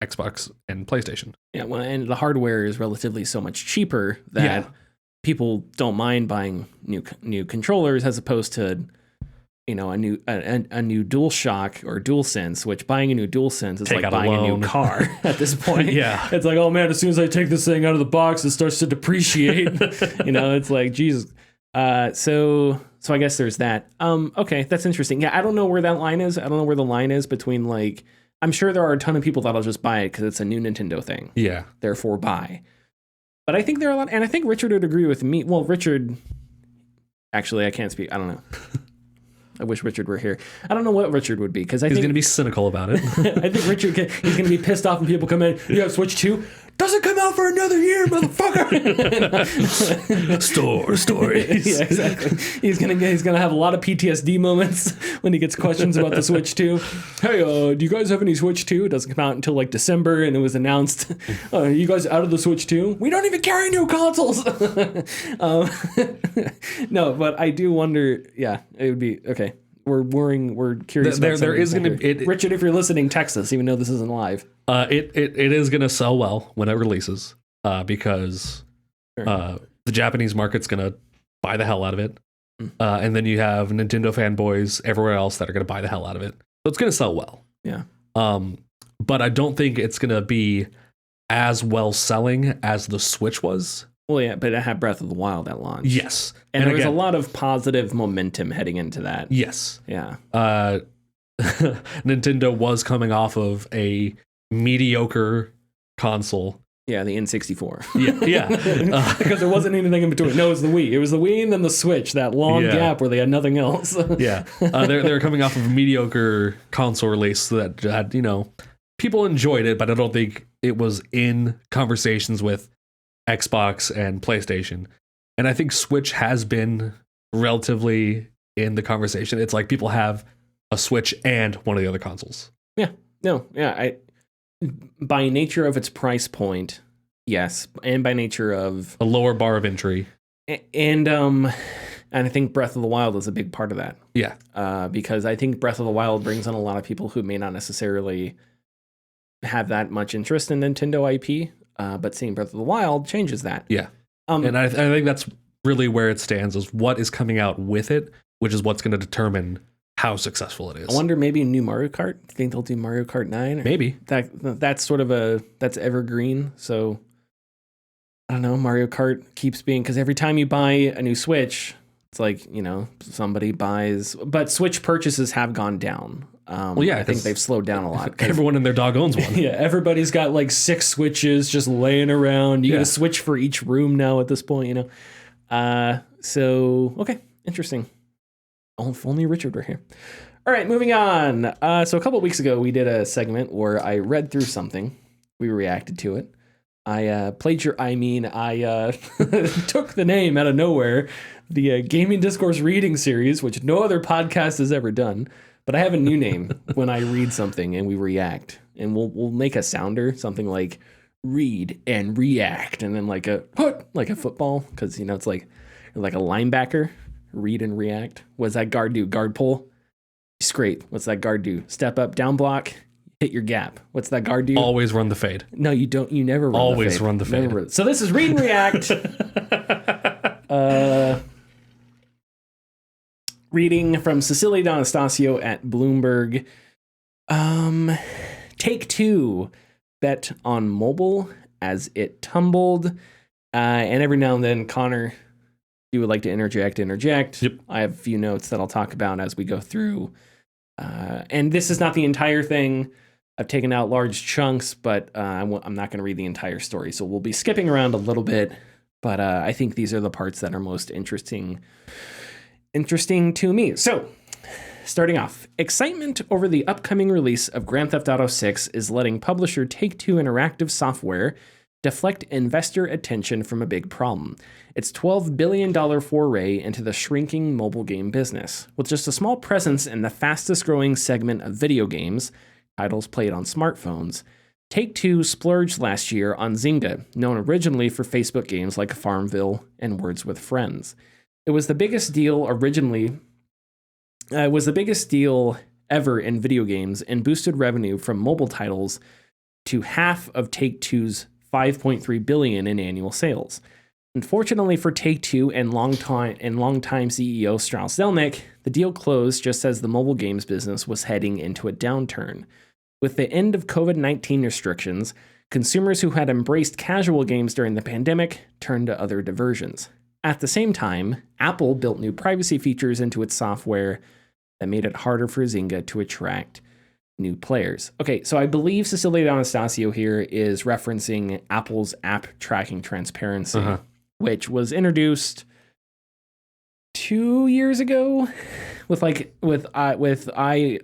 Xbox and PlayStation. Yeah, well, and the hardware is relatively so much cheaper that people don't mind buying new controllers as opposed to, you know, a new DualShock or DualSense, which buying a new DualSense is like buying a new car at this point. Yeah. It's like, oh man, as soon as I take this thing out of the box, it starts to depreciate. You know, it's like, Jesus. So I guess there's that. Okay, that's interesting. Yeah, I don't know where that line is. I don't know where the line is between, like, I'm sure there are a ton of people that'll just buy it because it's a new Nintendo thing. Yeah. Therefore, buy. But I think there are a lot, and I think Richard would agree with me. Well, Richard, actually, I can't speak. I don't know. I wish Richard were here. I don't know what Richard would be because he's going to be cynical about it. I think Richard, he's going to be pissed off when people come in. You have Switch 2? Doesn't come out for another year, motherfucker. Stories. Yeah, exactly. He's gonna have a lot of PTSD moments when he gets questions about the Switch 2. Hey, do you guys have any Switch 2? It doesn't come out until like December, and it was announced. You guys out of the Switch 2? We don't even carry new consoles. No, but I do wonder. Yeah, it would be okay. We're curious. There is going to be Richard, if you're listening, text us, even though this isn't live. It is going to sell well when it releases, because the Japanese market's going to buy the hell out of it, and then you have Nintendo fanboys everywhere else that are going to buy the hell out of it. So it's going to sell well. Yeah. But I don't think it's going to be as well selling as the Switch was. Well, yeah, but it had Breath of the Wild at launch. Yes. And there was a lot of positive momentum heading into that. Yes. Yeah. Nintendo was coming off of a mediocre console. Yeah, the N64. Yeah. Because there wasn't anything in between. No, it was the Wii. It was the Wii and then the Switch, that long gap where they had nothing else. Yeah. They're coming off of a mediocre console release that had, you know, people enjoyed it, but I don't think it was in conversations with Xbox and PlayStation. And I think Switch has been relatively in the conversation. It's like people have a Switch and one of the other consoles. Yeah. No, yeah. By nature of its price point, yes. And by nature of a lower bar of entry. And I think Breath of the Wild is a big part of that. Yeah. Because I think Breath of the Wild brings in a lot of people who may not necessarily have that much interest in Nintendo IP. But seeing Breath of the Wild changes that. Yeah. And I think that's really where it stands, is what is coming out with it, which is what's going to determine how successful it is. I wonder, maybe a new Mario Kart? Think they'll do Mario Kart 9? Maybe. That's sort of that's evergreen. So I don't know, Mario Kart keeps being, because every time you buy a new Switch, it's like, you know, somebody buys, but Switch purchases have gone down. Well, yeah, I think they've slowed down a lot. Everyone and their dog owns one. Yeah, everybody's got like 6 Switches just laying around. You get a Switch for each room now at this point, you know. So, okay, interesting. Oh, if only Richard were here. All right, moving on. So a couple of weeks ago, we did a segment where I read through something. We reacted to it. I took the name out of nowhere, the Gaming Discourse reading series, which no other podcast has ever done. But I have a new name when I read something and we react. And we'll make a sounder, something like read and react, and then like a football, because, you know, it's like a linebacker, read and react. What does that guard do? Guard pull, scrape. What's that guard do? Step up, down block, hit your gap. What's that guard do? Always run the fade. No, you don't. You never run Always the fade. run the fade. Never. So this is read and react. Reading from Cecilia D'Anastasio at Bloomberg. TakeTwo bet on mobile as it tumbled. And every now and then, Connor, you would like to interject. Yep. I have a few notes that I'll talk about as we go through. And this is not the entire thing. I've taken out large chunks, but I'm not going to read the entire story. So we'll be skipping around a little bit. But I think these are the parts that are most interesting to me. So, starting off, excitement over the upcoming release of Grand Theft Auto 6 is letting publisher TakeTwo Interactive Software deflect investor attention from a big problem. Its $12 billion foray into the shrinking mobile game business. With just a small presence in the fastest growing segment of video games, titles played on smartphones, Take-Two splurged last year on Zynga, known originally for Facebook games like Farmville and Words with Friends. It was the biggest deal ever in video games and boosted revenue from mobile titles to half of Take-Two's $5.3 billion in annual sales. Unfortunately for Take-Two and longtime CEO Strauss Zelnick, the deal closed just as the mobile games business was heading into a downturn. With the end of COVID-19 restrictions, consumers who had embraced casual games during the pandemic turned to other diversions. At the same time, Apple built new privacy features into its software that made it harder for Zynga to attract new players. Okay, so I believe Cecilia D'Anastasio here is referencing Apple's app tracking transparency, which was introduced 2 years ago with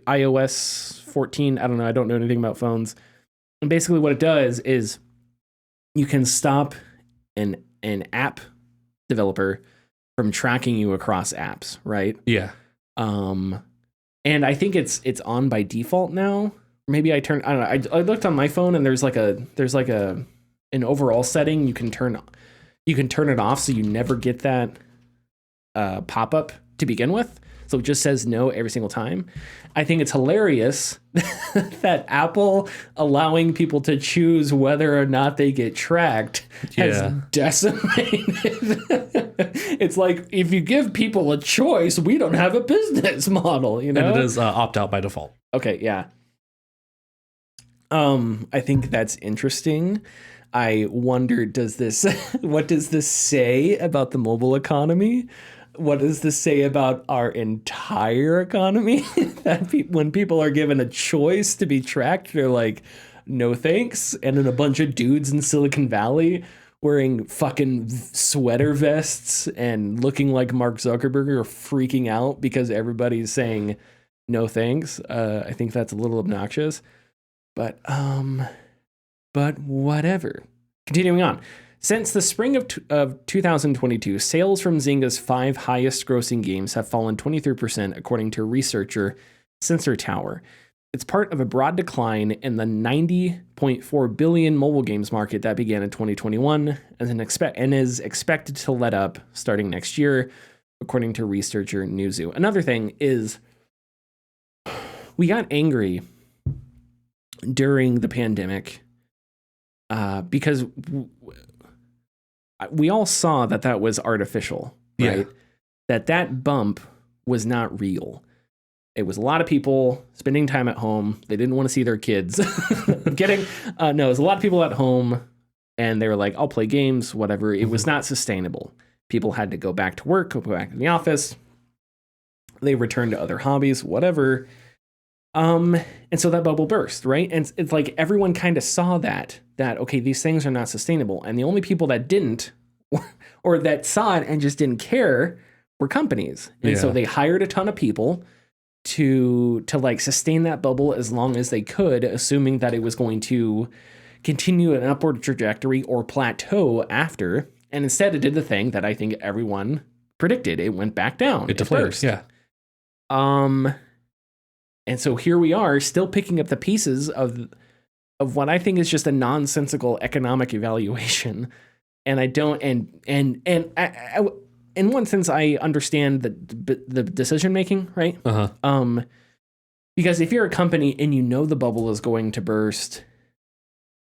iOS 14. I don't know anything about phones. And basically what it does is you can stop an app developer from tracking you across apps, right? Yeah. And I think it's on by default now. Maybe I don't know. I looked on my phone and there's an overall setting you can turn it off so you never get that pop-up to begin with. So it just says no every single time. I think it's hilarious that Apple allowing people to choose whether or not they get tracked has decimated. It's like, if you give people a choice, we don't have a business model, you know? And it is opt out by default. Okay, yeah. I think that's interesting. I wonder, what does this say about the mobile economy? What does this say about our entire economy? That when people are given a choice to be tracked, they're like, no thanks. And then a bunch of dudes in Silicon Valley wearing fucking sweater vests and looking like Mark Zuckerberg are freaking out because everybody's saying no thanks. I think that's a little obnoxious, but whatever. Continuing on. Since the spring of 2022, sales from Zynga's 5 highest grossing games have fallen 23%, according to researcher Sensor Tower. It's part of a broad decline in the $90.4 billion mobile games market that began in 2021 and is expected to let up starting next year, according to researcher Newzoo. Another thing is, we got angry during the pandemic because we all saw that was artificial, right? Yeah. That bump was not real. It was a lot of people spending time at home. They didn't want to see their kids. It was a lot of people at home and they were like, I'll play games, whatever. It was not sustainable. People had to go back to work, go back to the office. They returned to other hobbies, whatever. And so that bubble burst, right? And it's like everyone kind of saw that, okay, these things are not sustainable. And the only people that didn't, or that saw it and just didn't care, were companies. And so they hired a ton of people to like sustain that bubble as long as they could, assuming that it was going to continue an upward trajectory or plateau after. And instead it did the thing that I think everyone predicted. It went back down. It deflated. Yeah. And so here we are, still picking up the pieces of what I think is just a nonsensical economic evaluation. And I don't, and I in one sense, I understand the decision making, right? Because if you're a company and you know the bubble is going to burst,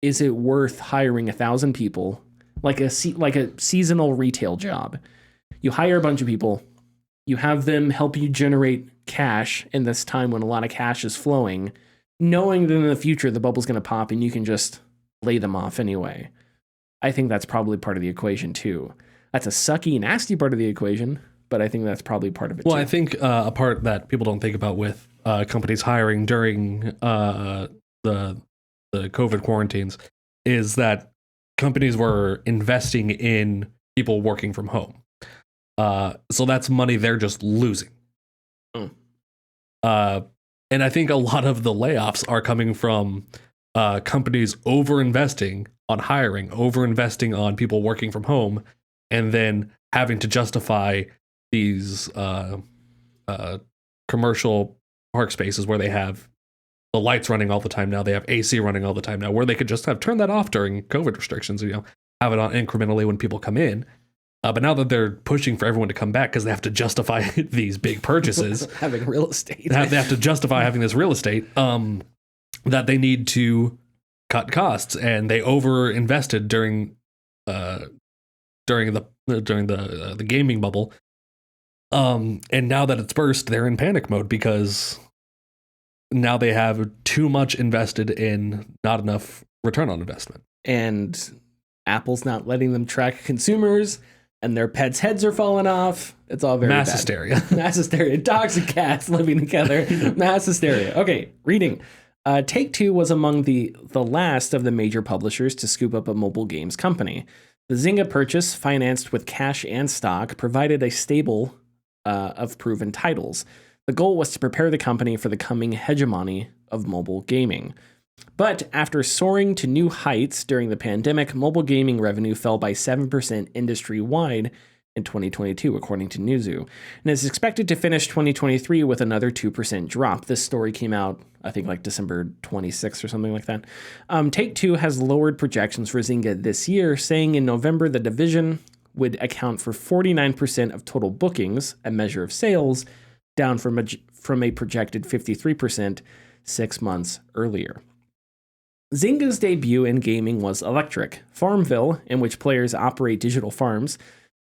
is it worth hiring 1,000 people, like a seasonal retail job? You hire a bunch of people, you have them help you generate cash in this time when a lot of cash is flowing, knowing that in the future the bubble's going to pop and you can just lay them off anyway. I think that's probably part of the equation too. That's a sucky, nasty part of the equation, but I think that's probably part of it too. Well, I think a part that people don't think about with companies hiring during the COVID quarantines is that companies were investing in people working from home. So that's money they're just losing. And I think a lot of the layoffs are coming from companies over-investing on hiring, over-investing on people working from home, and then having to justify these commercial park spaces where they have the lights running all the time now. They have AC running all the time now, where they could just have turned that off during COVID restrictions, have it on incrementally when people come in. But now that they're pushing for everyone to come back because they have to justify these big purchases, having real estate, they have to justify having this real estate, that they need to cut costs, and they over invested during the gaming bubble. And now that it's burst, they're in panic mode because now they have too much invested in not enough return on investment. And Apple's not letting them track consumers, and their pets' heads are falling off. It's all very mass bad. hysteria. Mass hysteria. Dogs and cats living together. Mass hysteria. Okay, reading. Take-Two was among the last of the major publishers to scoop up a mobile games company. The Zynga purchase, financed with cash and stock, provided a stable of proven titles. The goal was to prepare the company for the coming hegemony of mobile gaming. But after soaring to new heights during the pandemic, mobile gaming revenue fell by 7% industry-wide in 2022, according to Newzoo, and is expected to finish 2023 with another 2% drop. This story came out, I think, like December 26th or something like that. Take-Two has lowered projections for Zynga this year, saying in November the division would account for 49% of total bookings, a measure of sales, down from a projected 53% 6 months earlier. Zynga's debut in gaming was electric. Farmville, in which players operate digital farms,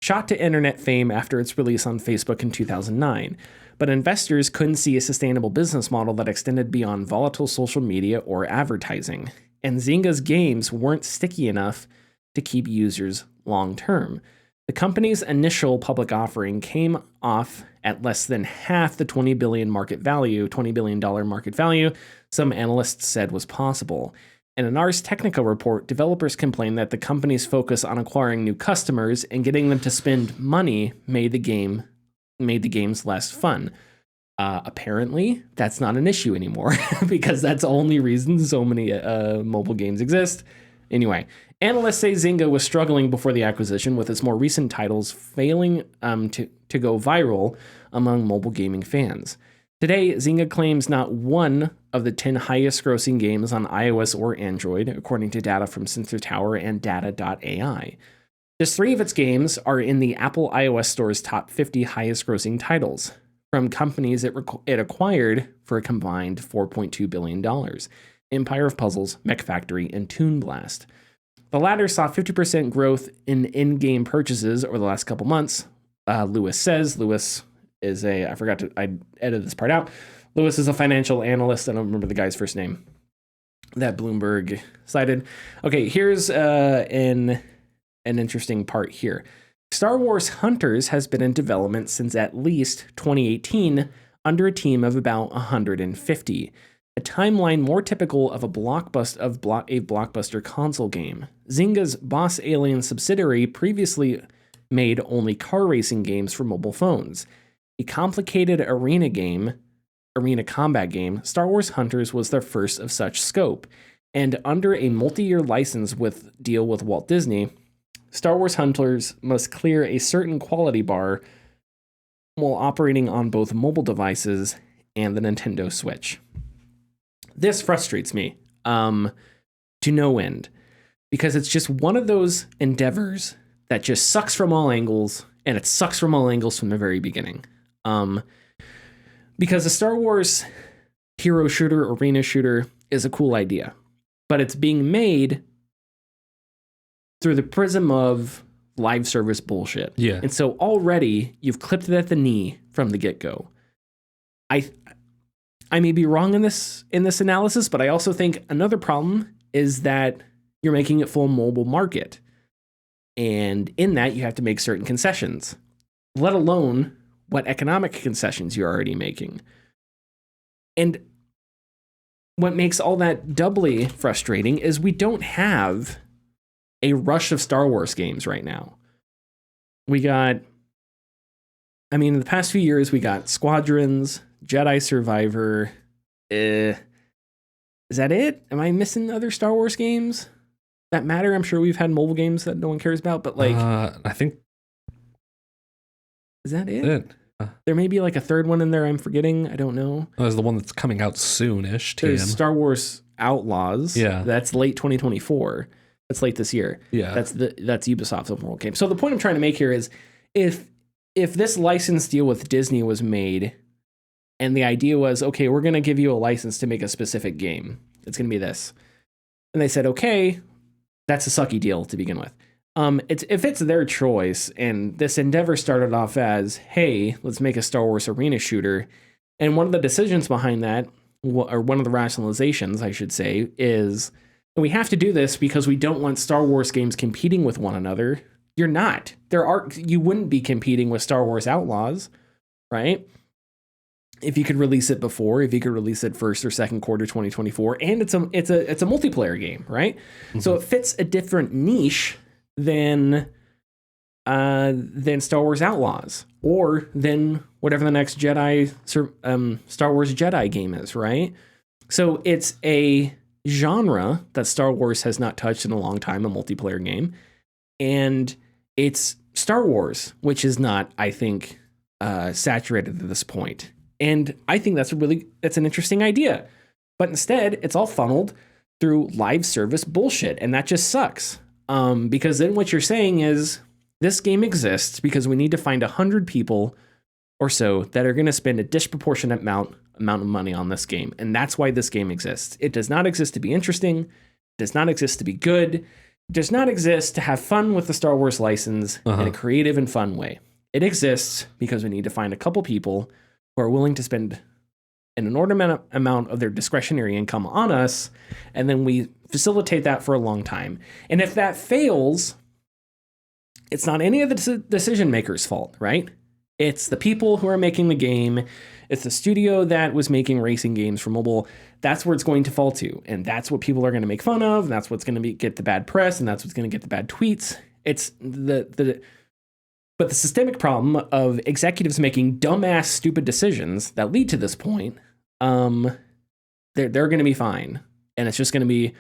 shot to internet fame after its release on Facebook in 2009. But investors couldn't see a sustainable business model that extended beyond volatile social media or advertising. And Zynga's games weren't sticky enough to keep users long term. The company's initial public offering came off at less than half the $20 billion market value some analysts said was possible. In an Ars Technica report, developers complained that the company's focus on acquiring new customers and getting them to spend money made the games less fun. Apparently, that's not an issue anymore because that's the only reason so many mobile games exist. Anyway, analysts say Zynga was struggling before the acquisition, with its more recent titles failing to go viral among mobile gaming fans. Today, Zynga claims not one of the 10 highest grossing games on iOS or Android, according to data from Sensor Tower and Data.ai. Just 3 of its games are in the Apple iOS Store's top 50 highest grossing titles, from companies it acquired for a combined $4.2 billion. Empire of Puzzles, Mech Factory, and Toon Blast. The latter saw 50% growth in in-game purchases over the last couple months. Lewis is I edited this part out. Lewis is a financial analyst. I don't remember the guy's first name that Bloomberg cited. Okay, here's an interesting part here. Star Wars Hunters has been in development since at least 2018 under a team of about 150. A timeline more typical of a blockbuster console game. Zynga's Boss Alien subsidiary previously made only car racing games for mobile phones. A complicated arena combat game, Star Wars Hunters was their first of such scope, and under a multi-year license deal with Walt Disney, Star Wars Hunters must clear a certain quality bar while operating on both mobile devices and the Nintendo Switch. This frustrates me to no end, because it's just one of those endeavors that just sucks from all angles, and it sucks from all angles from the very beginning. Because a Star Wars hero shooter, arena shooter is a cool idea, but it's being made through the prism of live service bullshit. Yeah. And so already you've clipped it at the knee from the get-go. I may be wrong in this analysis, but I also think another problem is that you're making it full mobile market. And in that, you have to make certain concessions, let alone what economic concessions you're already making. And what makes all that doubly frustrating is we don't have a rush of Star Wars games right now. In the past few years, we got Squadrons, Jedi Survivor. Is that it? Am I missing other Star Wars games that matter? I'm sure we've had mobile games that no one cares about, but I think. Is that it? There may be like a third one in there I'm forgetting. I don't know. There's the one that's coming out soon-ish. There's Star Wars Outlaws. Yeah. That's late 2024. It's late this year. Yeah. That's Ubisoft's open world game. So the point I'm trying to make here is if this license deal with Disney was made and the idea was, okay, we're going to give you a license to make a specific game. It's going to be this. And they said, okay, that's a sucky deal to begin with. If it's their choice, and this endeavor started off as, hey, let's make a Star Wars arena shooter. And one of the decisions behind that, or one of the rationalizations, I should say, is we have to do this because we don't want Star Wars games competing with one another. You're not. You wouldn't be competing with Star Wars Outlaws, right? If you could release it before, if you could release it first or second quarter 2024, and it's a multiplayer game, right? Mm-hmm. So it fits a different niche than Star Wars Outlaws, or than whatever the next Star Wars Jedi game is, right? So it's a genre that Star Wars has not touched in a long time, a multiplayer game, and it's Star Wars, which is not, I think, saturated at this point. And I think that's an interesting idea. But instead, it's all funneled through live service bullshit, and that just sucks. Because then what you're saying is this game exists because we need to find 100 people or so that are going to spend a disproportionate amount of money on this game. And that's why this game exists. It does not exist to be interesting. It does not exist to be good. It does not exist to have fun with the Star Wars license in a creative and fun way. It exists because we need to find a couple people who are willing to spend an inordinate amount of their discretionary income on us, and then we facilitate that for a long time. And if that fails, it's not any of the decision makers' fault, right? It's the people who are making the game. It's the studio that was making racing games for mobile. That's where it's going to fall to, and that's what people are going to make fun of, and that's what's going to get the bad press, and that's what's going to get the bad tweets. It's But the systemic problem of executives making dumbass, stupid decisions that lead to this point, they're going to be fine. And it's just going to be,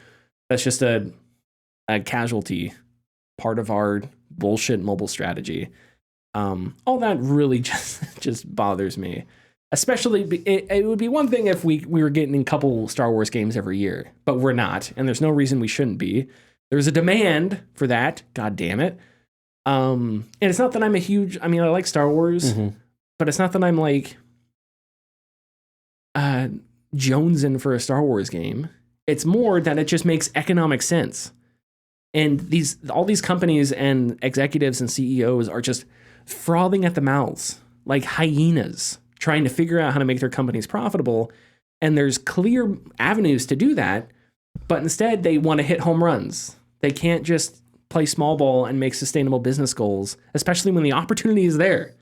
that's just a casualty part of our bullshit mobile strategy. All that really just bothers me. Especially, it would be one thing if we were getting a couple Star Wars games every year, but we're not. And there's no reason we shouldn't be. There's a demand for that. God damn it. And it's not that I'm I like Star Wars, but it's not that I'm like jonesing for a Star Wars game. It's more that it just makes economic sense. And all these companies and executives and CEOs are just frothing at the mouths like hyenas, trying to figure out how to make their companies profitable. And there's clear avenues to do that, but instead they want to hit home runs. They can't just play small ball and make sustainable business goals, especially when the opportunity is there.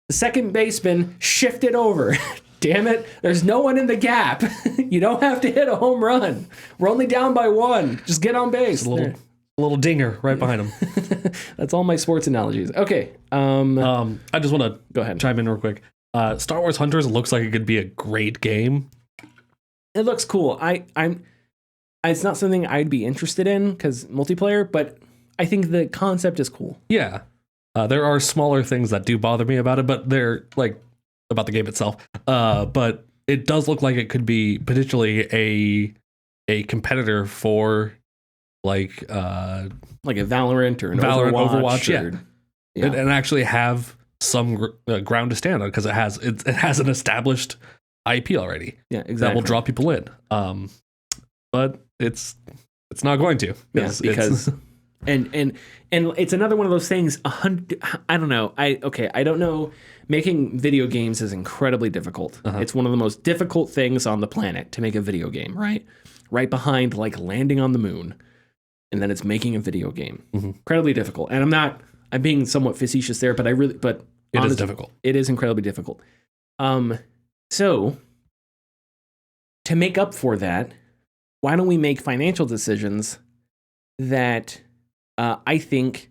The second baseman shifted over. Damn it. There's no one in the gap. You don't have to hit a home run. We're only down by one. Just get on base. A little dinger right behind him. That's all my sports analogies. Okay. I just want to go ahead. Chime in real quick. Star Wars Hunters looks like it could be a great game. It looks cool. It's not something I'd be interested in because multiplayer, but I think the concept is cool. Yeah. There are smaller things that do bother me about it, but they're like about the game itself. But it does look like it could be potentially a competitor for like a Valorant or an Overwatch, yeah. And actually have some ground to stand on because it has an established IP already. Yeah, exactly. That will draw people in. But it's not going to. Because and it's another one of those things. I don't know. I don't know. Making video games is incredibly difficult. It's one of the most difficult things on the planet to make a video game, right? Right behind like landing on the moon, and then it's making a video game. Incredibly difficult. And I'm being somewhat facetious there, but it is difficult. It is incredibly difficult. So to make up for that, why don't we make financial decisions that I think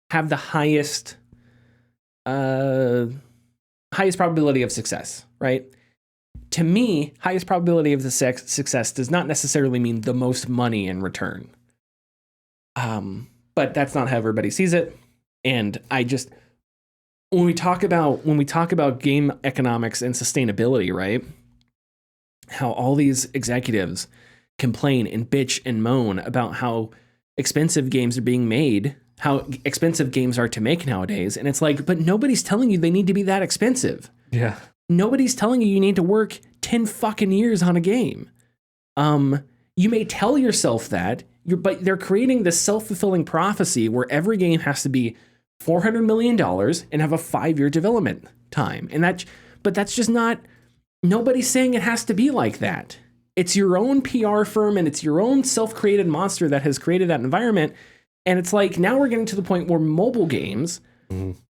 have the highest probability of success, right? To me, highest probability of the success does not necessarily mean the most money in return. But that's not how everybody sees it. And when we talk about game economics and sustainability, right? How all these executives complain and bitch and moan about how expensive games are being made, how expensive games are to make nowadays. And it's like, but nobody's telling you they need to be that expensive. Yeah. Nobody's telling you need to work 10 fucking years on a game. You may tell yourself that, but they're creating this self-fulfilling prophecy where every game has to be $400 million and have a 5-year development time. But that's just not, nobody's saying it has to be like that. It's your own PR firm and it's your own self-created monster that has created that environment. And it's like, now we're getting to the point where mobile games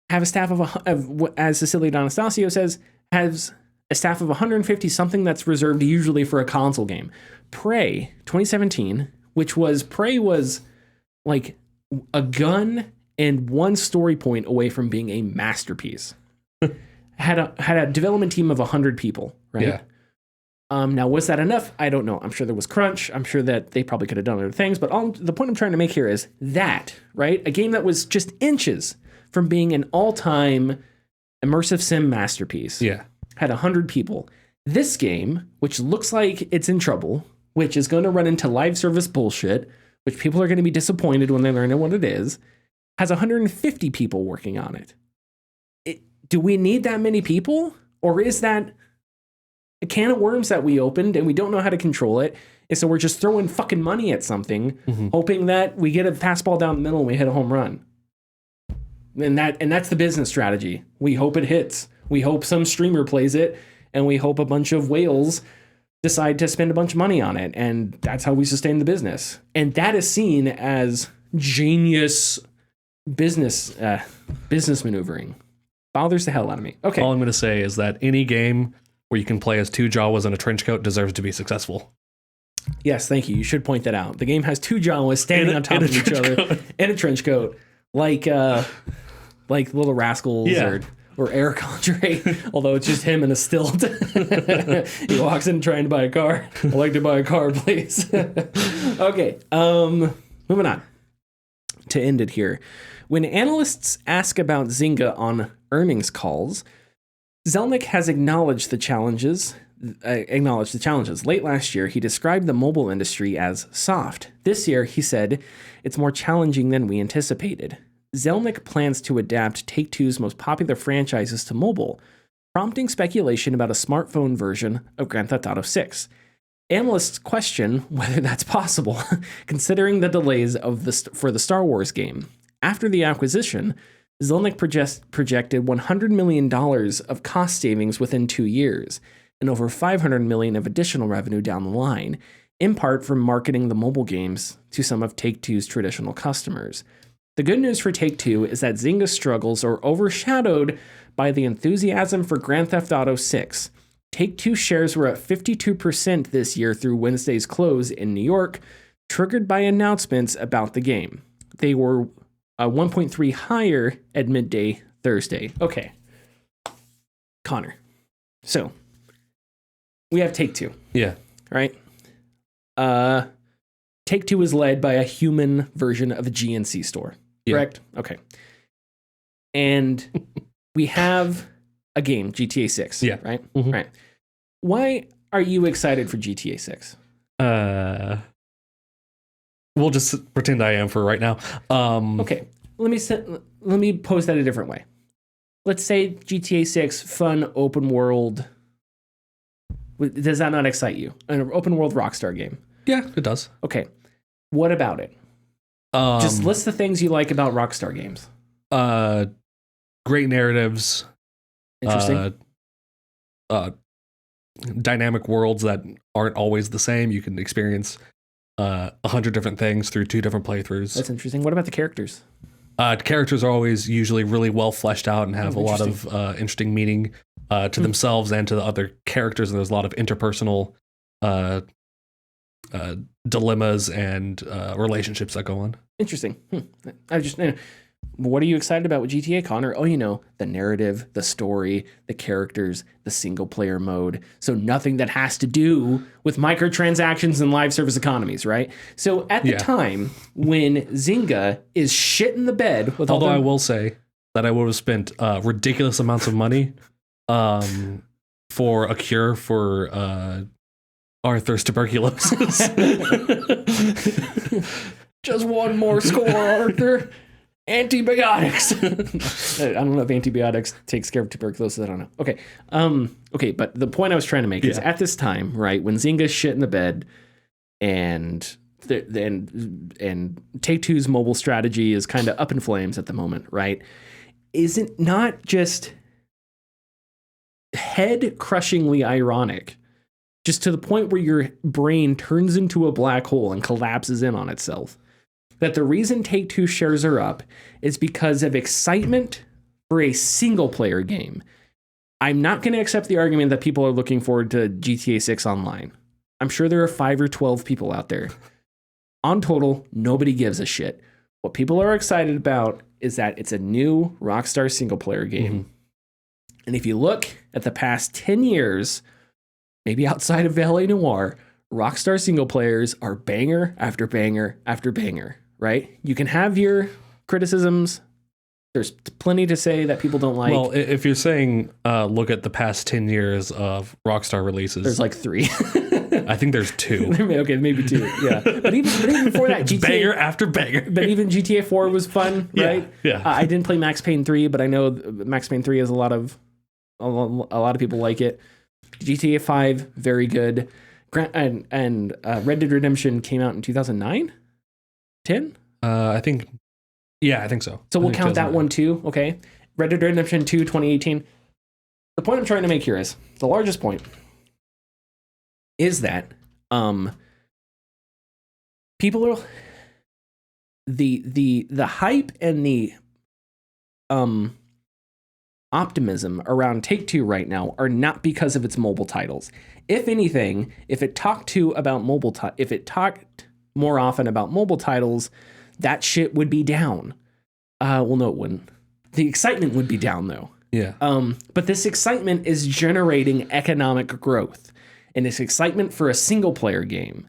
have a staff of as Cecilia D'Anastasio says, has a staff of 150, something that's reserved usually for a console game. Prey 2017, Prey was like a gun and one story point away from being a masterpiece. had a development team of 100 people, right? Yeah. Now, was that enough? I don't know. I'm sure there was crunch. I'm sure that they probably could have done other things. But the point I'm trying to make here is that, right? A game that was just inches from being an all-time immersive sim masterpiece. Yeah. Had 100 people. This game, which looks like it's in trouble, which is going to run into live service bullshit, which people are going to be disappointed when they learn what it is, has 150 people working on it. Do we need that many people? Or is that a can of worms that we opened and we don't know how to control it? And so we're just throwing fucking money at something, hoping that we get a fastball down the middle and we hit a home run. And that's the business strategy. We hope it hits. We hope some streamer plays it, and we hope a bunch of whales decide to spend a bunch of money on it. And that's how we sustain the business. And that is seen as genius business maneuvering. Bothers the hell out of me. Okay. All I'm going to say is that any game where you can play as 2 Jawas in a trench coat deserves to be successful. Yes, thank you. You should point that out. The game has 2 Jawas standing on top of each other in a trench coat, like Little Rascals or Eric Andre, although it's just him in a stilt. He walks in trying to buy a car. I'd like to buy a car, please. Okay, moving on to end it here. When analysts ask about Zynga on earnings calls, Zelnick has acknowledged the challenges. Late last year, he described the mobile industry as soft. This year, he said, it's more challenging than we anticipated. Zelnick plans to adapt Take-Two's most popular franchises to mobile, prompting speculation about a smartphone version of Grand Theft Auto 6. Analysts question whether that's possible, considering the delays for the Star Wars game. After the acquisition, Zelnick projected $100 million of cost savings within 2 years, and over $500 million of additional revenue down the line, in part from marketing the mobile games to some of Take-Two's traditional customers. The good news for Take-Two is that Zynga's struggles are overshadowed by the enthusiasm for Grand Theft Auto 6. Take-Two shares were at 52% this year through Wednesday's close in New York, triggered by announcements about the game. They were 1.3 higher at midday Thursday. Okay. Connor. So, we have Take-Two. Yeah. Right? Take-Two is led by a human version of a GNC store. Correct? Yeah. Okay. And we have a game, GTA 6. Yeah. Right? Mm-hmm. Right. Why are you excited for GTA 6? We'll just pretend I am for right now. Okay. Let me pose that a different way. Let's say GTA 6, fun, open world. Does that not excite you? An open world Rockstar game. Yeah, it does. Okay. What about it? Just list the things you like about Rockstar games. Great narratives. Interesting. Dynamic worlds that aren't always the same. You can experience 100 different things through 2 different playthroughs. That's interesting. What about the characters? Characters are always usually really well fleshed out and have a lot of interesting meaning to themselves and to the other characters. And there's a lot of interpersonal dilemmas and relationships that go on. Interesting. What are you excited about with GTA, Connor? Oh, the narrative, the story, the characters, the single player mode. So nothing that has to do with microtransactions and live service economies, right? So at the time when Zynga is shitting the bed with Although I will say that I would have spent ridiculous amounts of money for a cure for Arthur's tuberculosis. Just one more score, Arthur. Antibiotics. I don't know if antibiotics takes care of tuberculosis. I don't know. Okay. Okay, but the point I was trying to make is at this time, right, when Zynga's shit in the bed and Take-Two's mobile strategy is kind of up in flames at the moment, right? Isn't not just head-crushingly ironic, just to the point where your brain turns into a black hole and collapses in on itself, that the reason Take-Two shares are up is because of excitement for a single-player game. I'm not going to accept the argument that people are looking forward to GTA 6 Online. I'm sure there are 5 or 12 people out there. On total, nobody gives a shit. What people are excited about is that it's a new Rockstar single-player game. Mm-hmm. And if you look at the past 10 years, maybe outside of L.A. Noire, Rockstar single players are banger after banger after banger, right? You can have your criticisms. There's plenty to say that people don't like. Well, if you're saying look at the past 10 years of Rockstar releases. There's like 3. I think there's 2. Okay, maybe 2, yeah. But even before that, GTA... banger after banger. But even GTA 4 was fun, right? Yeah. I didn't play Max Payne 3, but I know Max Payne 3 has a lot of people like it. GTA 5, very good. And Red Dead Redemption came out in 2009? 10? I think so. So we'll count that one too, okay? Red Dead Redemption 2, 2018. The point I'm trying to make here is, the largest point, is that people are... The hype and the optimism around Take-Two right now are not because of its mobile titles. If anything, if it talked more often about mobile titles, that shit would be down. Well, no, it wouldn't. The excitement would be down though. Yeah. But this excitement is generating economic growth, and it's excitement for a single player game.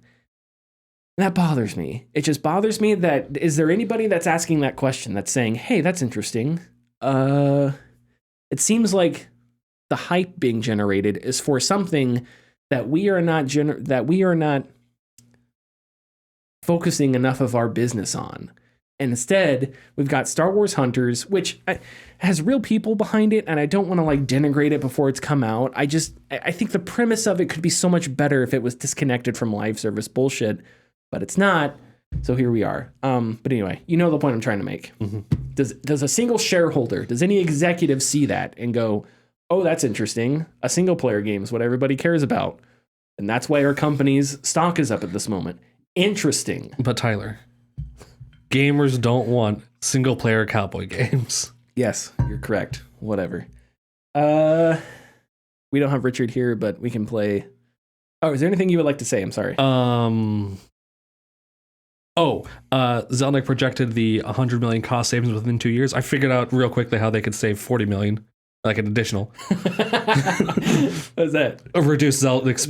That bothers me. It just bothers me that, is there anybody that's asking that question, that's saying, hey, that's interesting? It seems like the hype being generated is for something that we are not focusing enough of our business on. And instead, we've got Star Wars Hunters, which has real people behind it, and I don't want to like denigrate it before it's come out. I think the premise of it could be so much better if it was disconnected from live service bullshit, but it's not. So here we are. But anyway, you know the point I'm trying to make. Mm-hmm. Does a single shareholder, does any executive see that and go, oh, that's interesting. A single player game is what everybody cares about. And that's why our company's stock is up at this moment. Interesting. But Tyler, gamers don't want single player cowboy games. Yes, you're correct. Whatever. We don't have Richard here, but we can play. Oh, is there anything you would like to say? I'm sorry. Zelnick projected the 100 million cost savings within 2 years. I figured out real quickly how they could save 40 million, like an additional. What's that? Reduce Zelnick's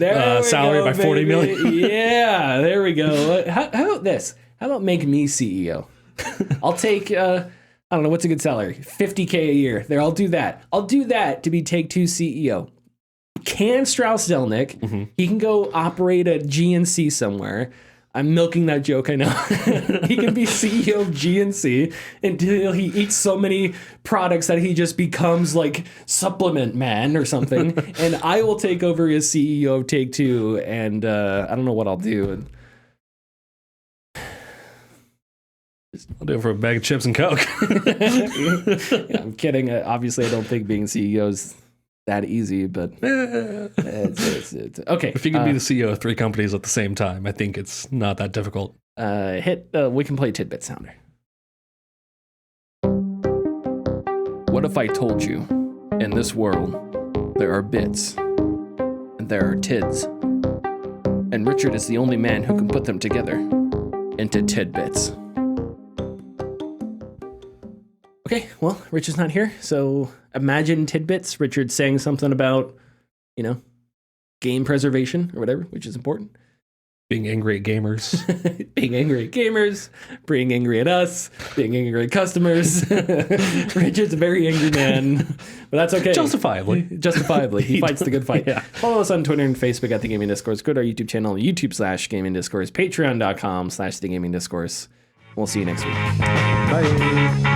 salary by 40 million. Yeah, there we go. How about this? How about make me CEO? I'll take, I don't know, what's a good salary? $50K a year. There, I'll do that. I'll do that to be Take-Two CEO. Can Strauss Zelnick, mm-hmm. He can go operate a GNC somewhere. I'm milking that joke, I know. He can be CEO of GNC until he eats so many products that he just becomes like supplement man or something. And I will take over as CEO of Take-Two, and I don't know what I'll do. I'll do it for a bag of chips and Coke. Yeah, I'm kidding. Obviously, I don't think being CEO is that easy, but it's okay. If you can be the CEO of 3 companies at the same time, I think it's not that difficult. We can play Tidbit Sounder. What if I told you, in this world, there are bits, and there are tids, and Richard is the only man who can put them together into tidbits. Okay, well, Richard's not here, so imagine tidbits. Richard saying something about, game preservation or whatever, which is important. Being angry at gamers. Being angry at gamers, being angry at us, being angry at customers. Richard's a very angry man, but that's okay. Justifiably. He fights the good fight. Yeah. Follow us on Twitter and Facebook at The Gaming Discourse. Go to our YouTube channel, YouTube/Gaming Discourse, Patreon.com/The Gaming Discourse. We'll see you next week. Bye.